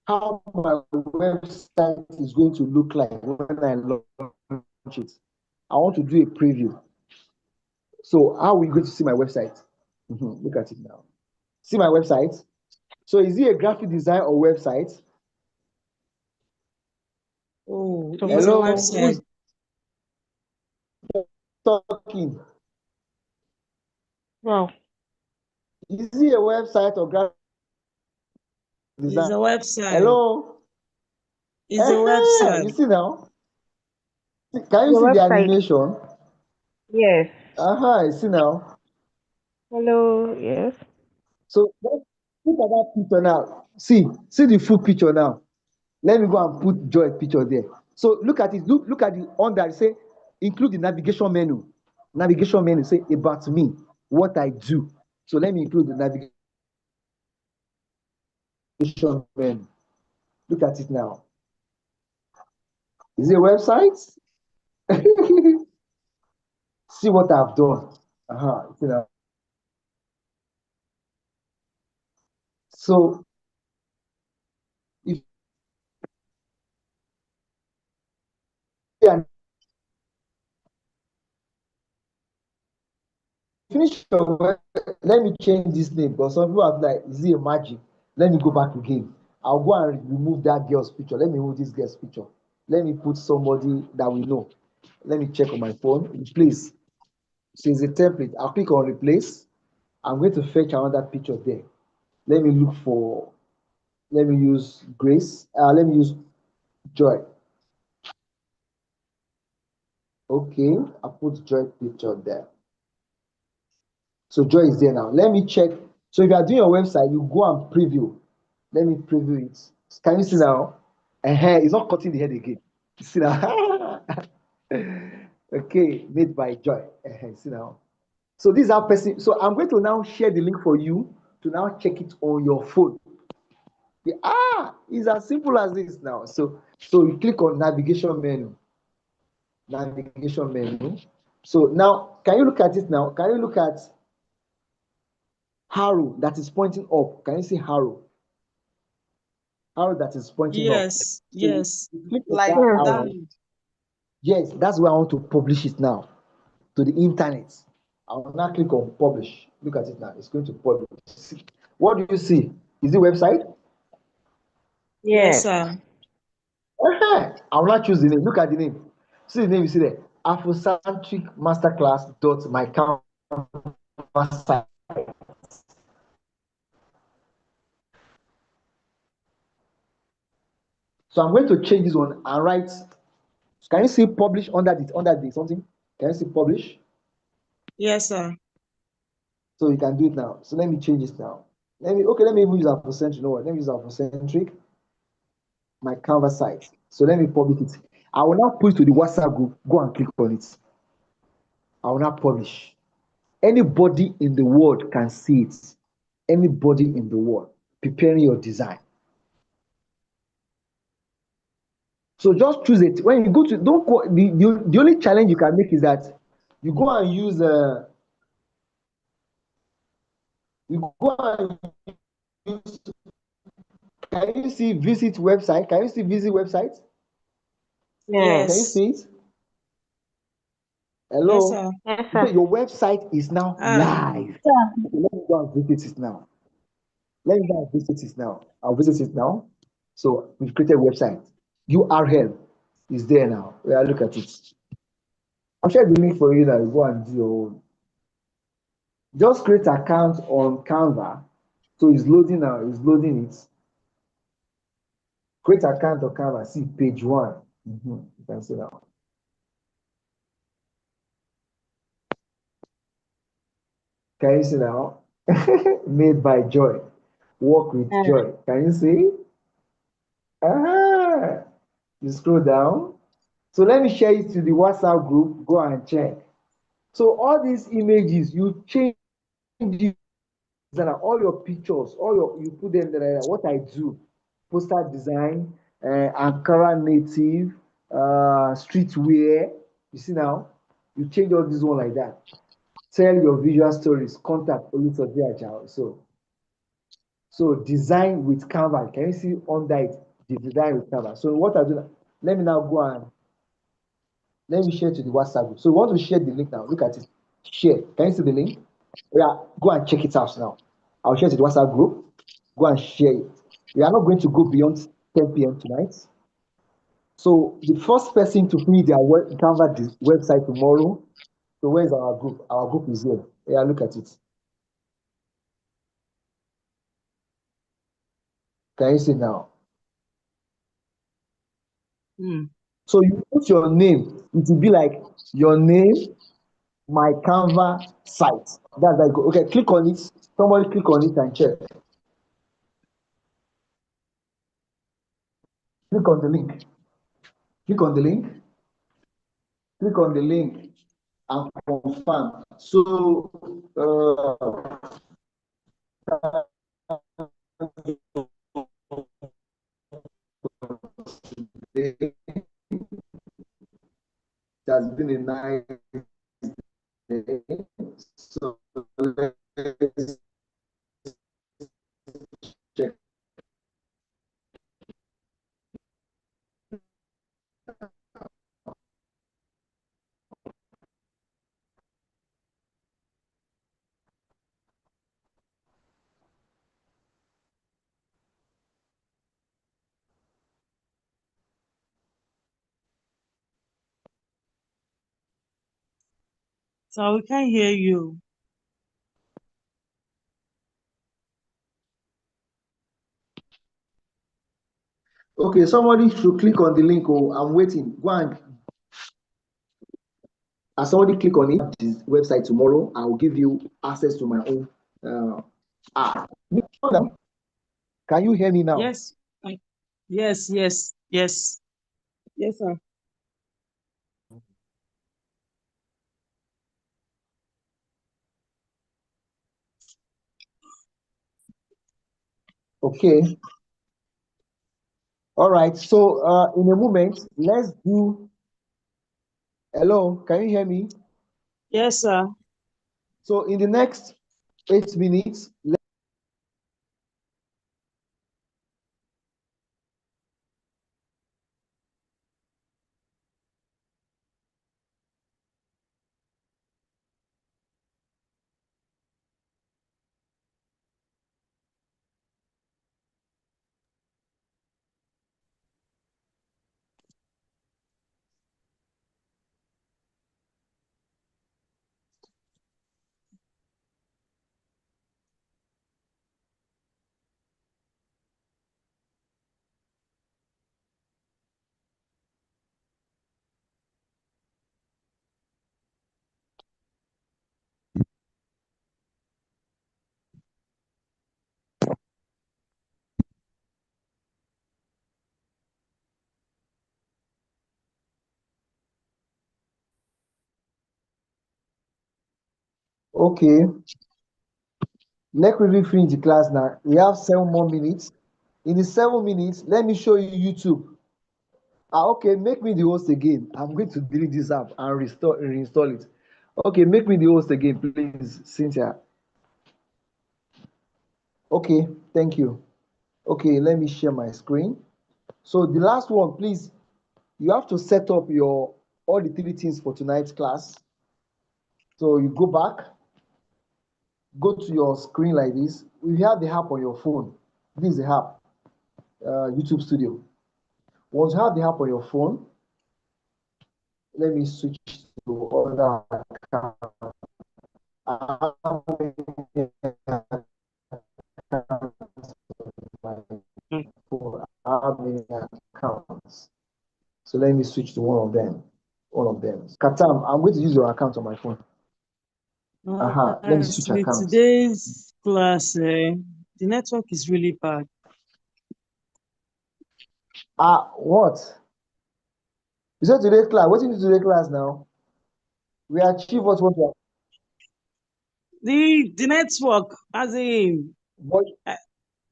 how my website is going to look like when I launch it. I want to do a preview. So how are we going to see my website? Look at it now. See my website. So is it a graphic design or website? Oh, it's a Hello, website. who's talking? Wow. Is it a website or graphic design? It's a website. Hello? It's a website. You see now? Can you see the animation? Yes. You see now? Hello. Yes. So look at that picture now. See the full picture now. Let me go and put Joy picture there. So look at it. Look at the under. Say include the navigation menu. Navigation menu. Say about me, what I do. So let me include the navigation menu. Look at it now. Is it a website? See what I've done. You know. So if you finish your web, let me change this name because some people have like, is it a magic? Let me go back again. I'll go and remove that girl's picture. Let me remove this girl's picture. Let me put somebody that we know. Let me check on my phone. Replace. So it's a template. I'll click on replace. I'm going to fetch another picture there. Let me look for, let me use Grace. Let me use Joy. Okay, I put Joy picture there. So Joy is there now. Let me check. So if you are doing your website, you go and preview. Let me preview it. Can you see now? It's not cutting the head again. You see now? Okay, made by Joy. See now? So these are person. So I'm going to now share the link for you to now check it on your phone. It's as simple as this now. So you click on navigation menu. Navigation menu. So now, can you look at it now? Can you look at arrow that is pointing up? Can you see arrow? Arrow that is pointing up. Yes, yes. Like that. Yes, that's where I want to publish it now to the internet. I will now click on publish. Look at it now. It's going to publish. What do you see? Is it website? Yes, sir. I will not choose the name. Look at the name. See the name you see there. Afrocentric Masterclass dot my Canva site. So I'm going to change this one and write. Can you see publish under the something? Can you see publish? Yes, sir. So you can do it now. So let me change this now. Let me even use Afrocentric. No, let me use Afrocentric, my Canva site. So let me publish it. I will now put it to the WhatsApp group. Go and click on it. I will now publish. Anybody in the world can see it. Anybody in the world preparing your design. So just choose it. When you go to, don't go, the only challenge you can make is that you go and use can you see visit website? Can you see visit website? Yes. Can you see it? Hello? Yes, sir. Yes, So sir. your website is now live. So let me go and visit it now. Let me go and visit it now. I'll visit it now. So we've created a website. URL is there now. Yeah, look at it. I'll share the link for you that you go and do your own. Just create an account on Canva. So it's loading now, it's loading it. Create account on Canva. See page 1. You can see that one. Can you see now? Made by Joy. Work with Joy. Can you see? Ah, you scroll down. So let me share it to the WhatsApp group. Go and check. So all these images, you change all your pictures, you put them there. What I do, poster design, Ankara native, streetwear. You see now, you change all this one like that. Tell your visual stories. Contact Olusoji Ajao. So design with Canva. Can you see under it? The design with Canva. So what I do, let me now go and let me share to the WhatsApp group. So we want to share the link now. Look at it. Share. Can you see the link? Yeah, go and check it out now. I'll share to the WhatsApp group. Go and share it. We are not going to go beyond 10 p.m. tonight. So the first person to finish their Canva website tomorrow. So where's our group? Our group is here. Yeah, look at it. Can you see now? So you put your name. It will be like your name, my Canva site. That's like, okay, click on it. Somebody click on it and check. Click on the link. Click on the link. Click on the link and confirm. So it has been a nice day. So let's check. So we can't hear you. Okay, somebody should click on the link. Oh, I'm waiting. Go and as somebody click on it, this website tomorrow, I will give you access to my own app. Can you hear me now? Yes. Yes, yes, yes. Yes, sir. Okay. All right. So in a moment, let's do. Hello, can you hear me? Yes, sir. So in the next 8 minutes, okay. Let me finish the class now. We have 7 more minutes. In the 7 minutes, let me show you YouTube. Okay, make me the host again. I'm going to delete this app and reinstall it. Okay, make me the host again, please, Cynthia. Okay, thank you. Okay, let me share my screen. So the last one, please, you have to set up all the 3 things for tonight's class. So you go back, go to your screen like this. You have the app on your phone. This is the app, YouTube Studio. Once you have the app on your phone, let me switch to other account. How many many accounts. So let me switch to one of them. Katam, I'm going to use your account on my phone. Let me switch With accounts. today's class, the network is really bad. What? You said today's class. What is today's class now? We achieve what we want. The network, as in,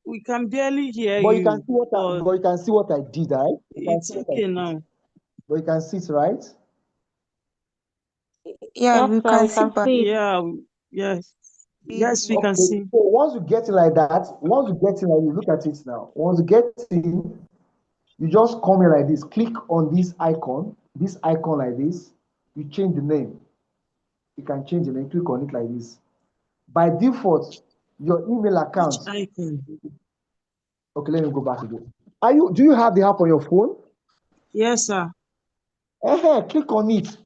we can barely hear but you. You can see what but you can see what I did, right? It's okay now. But you can see it, right? Yeah, we can see, but Yeah, yes, we can see. So once you get it like that, you look at it now. Once you get in, you just come here like this. Click on this icon like this. You change the name. You can change the name. Click on it like this. By default, your email account. Which icon? Okay, let me go back again. Do you have the app on your phone? Yes, sir. Click on it.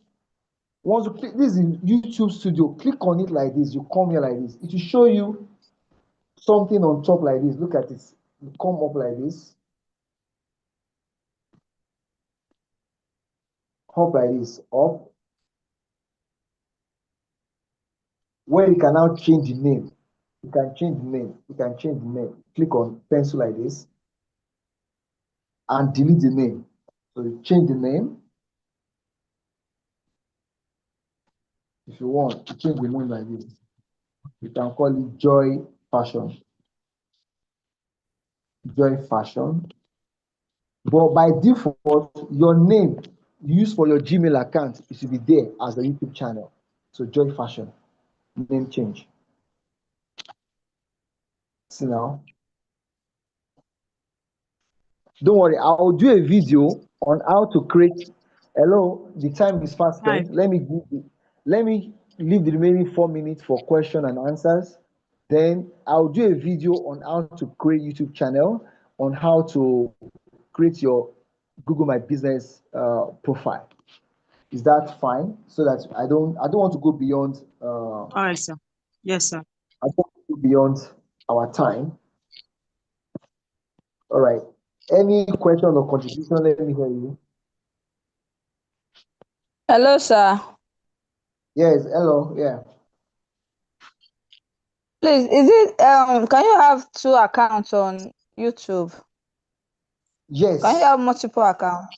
Once you click, this is YouTube Studio. Click on it like this. You come here like this. It will show you something on top like this. Look at it. You come up like this. Up like this. Up. Where you can now change the name. You can change the name. Click on pencil like this. And delete the name. So you change the name. If you want to change the name like this, you can call it Joy Fashion. Joy Fashion. But by default, your name used for your Gmail account, it should be there as a YouTube channel. So Joy Fashion, name change. See now. Don't worry, I'll do a video on how to create. Hello, the time is fast spent. Let me leave the remaining 4 minutes for question and answers. Then I'll do a video on how to create YouTube channel, on how to create your Google My Business profile. Is that fine? So that I don't want to go beyond. All right, sir. Yes, sir. I don't want to go beyond our time. All right. Any question or contribution? Let me hear you. Hello, sir. Yes. Hello. Yeah. Please, is it can you have 2 accounts on YouTube? Yes. Can you have multiple accounts?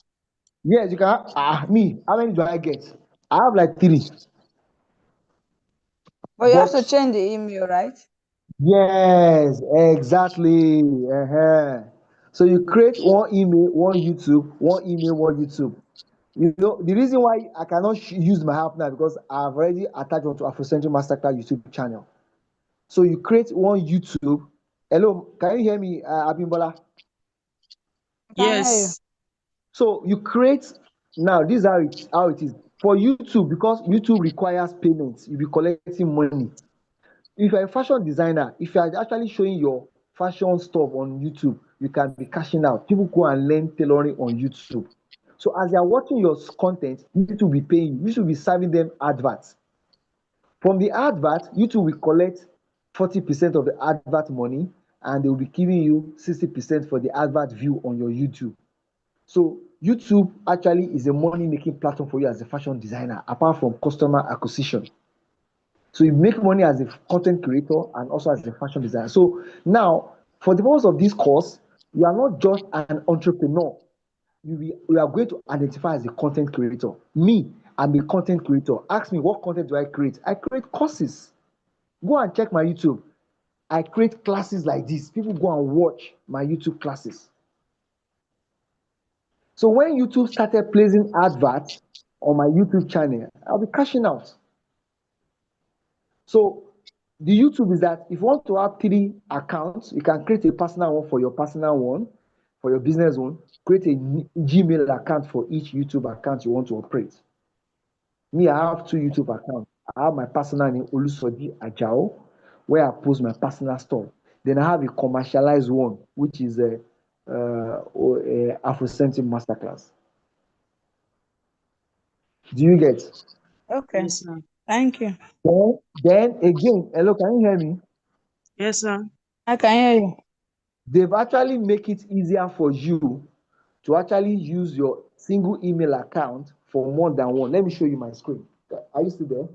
Yes, you can. Me. How many do I get? I have like 3. But you have to change the email, right? Yes, exactly. So you create one email, one YouTube, one email, one YouTube. You know, the reason why I cannot use my app now because I've already attached onto Afrocentric Masterclass YouTube channel. So you create one YouTube. Hello, can you hear me, Abimbola? Yes. So you create now. This is how it is for YouTube because YouTube requires payments. You'll be collecting money. If you're a fashion designer, if you are actually showing your fashion stuff on YouTube, you can be cashing out. People go and learn tailoring on YouTube. So as they are watching your content, YouTube will be paying you. You should be serving them adverts. From the advert, YouTube will collect 40% of the advert money, and they will be giving you 60% for the advert view on your YouTube. So YouTube actually is a money-making platform for you as a fashion designer, apart from customer acquisition. So you make money as a content creator and also as a fashion designer. So now, for the purpose of this course, you are not just an entrepreneur. You are going to identify as a content creator. Me, I'm a content creator. Ask me, what content do I create? I create courses. Go and check my YouTube. I create classes like this. People go and watch my YouTube classes. So when YouTube started placing adverts on my YouTube channel, I'll be cashing out. So the YouTube is that if you want to have 3 accounts, you can create a personal one for your personal one, for your business one, create a Gmail account for each YouTube account you want to operate. Me, I have 2 YouTube accounts. I have my personal name, Olusoji Ajao, where I post my personal stuff. Then I have a commercialized one, which is a Afrocentric Masterclass. Do you get? Okay. Yes, sir. Thank you. Then again, hello, can you hear me? Yes, sir. I can hear you. They've actually make it easier for you to actually use your single email account for more than one. Let me show you my screen. Are you still there?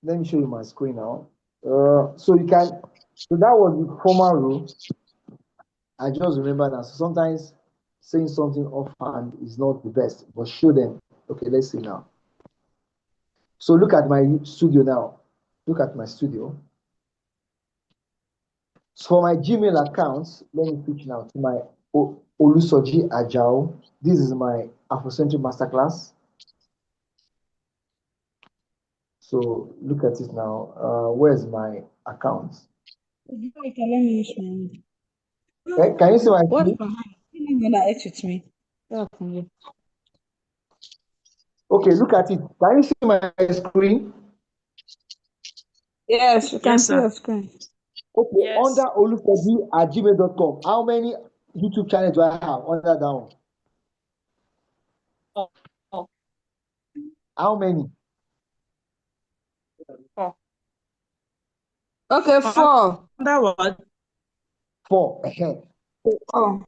Let me show you my screen now. So you can, so that was the former rule. I just remember that. So sometimes saying something offhand is not the best, but show them. Okay, let's see now. So look at my studio now. Look at my studio. So for my Gmail accounts, let me switch now to my Olusoji Ajao. This is my Afrocentric Masterclass. So look at it now. Where's my account? Can you see my screen? with me? Okay, look at it. Can you see my screen? Yes, you can Yes, see sir. your screen. Okay, Yes. under olusoji@gmail.com, how many YouTube channels do I have under that one? Oh. How many? Oh. Okay, 4. Under what? 4. Oh.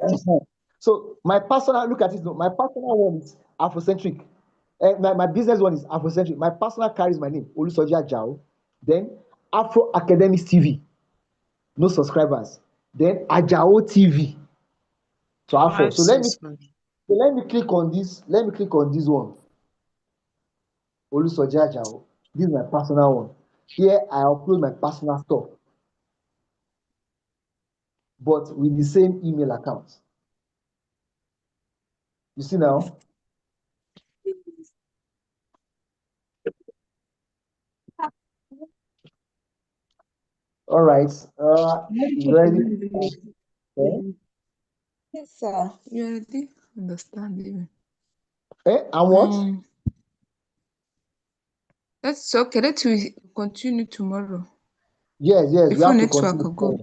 So my personal, look at it. My personal one is Afrocentric. My business one is Afrocentric. My personal carries my name, Olusoji Ajao. Then Afro Academics TV, no subscribers. Then Ajao TV. So Afro. So let me click on this. Let me click on this one. Olusoji Ajao. This is my personal one. Here I upload my personal stuff, but with the same email account. You see now? All right. Ready? Yes, sir. You already understand even. And what? That's okay. Let we continue tomorrow. Yes, we Before have to network continue. will go.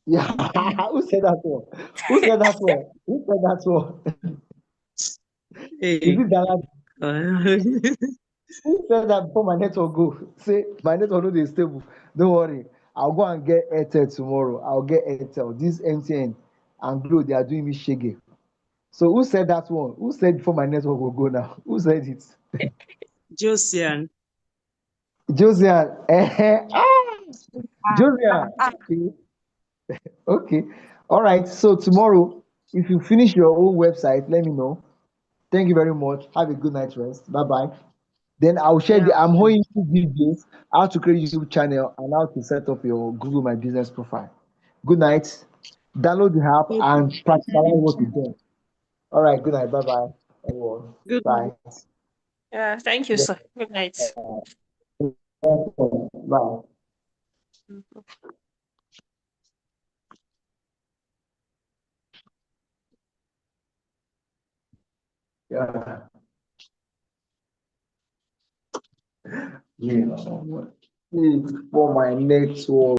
Yeah. Who said that one? Who said that one? Who said that one? Hey. Is it Dalad? Who said that before my network go? Say my network no dey stable. Don't worry. I'll go and get Airtel tomorrow. I'll get Airtel. This MTN and Glo, they are doing me shaggy. So who said that one? Who said before my network will go now? Who said it? Josian. Josian. Josian. Okay. Okay. All right. So tomorrow, if you finish your own website, let me know. Thank you very much. Have a good night rest. Bye bye. Then I'll share I'm holding 2 videos, how to create YouTube channel and how to set up your Google My Business profile. Good night. Download the app and practicalize what you do. All right. Good night. Bye bye. Everyone. Good Bye. Yeah, thank you, sir. Good night. Bye. Yeah. Yeah. For my next one.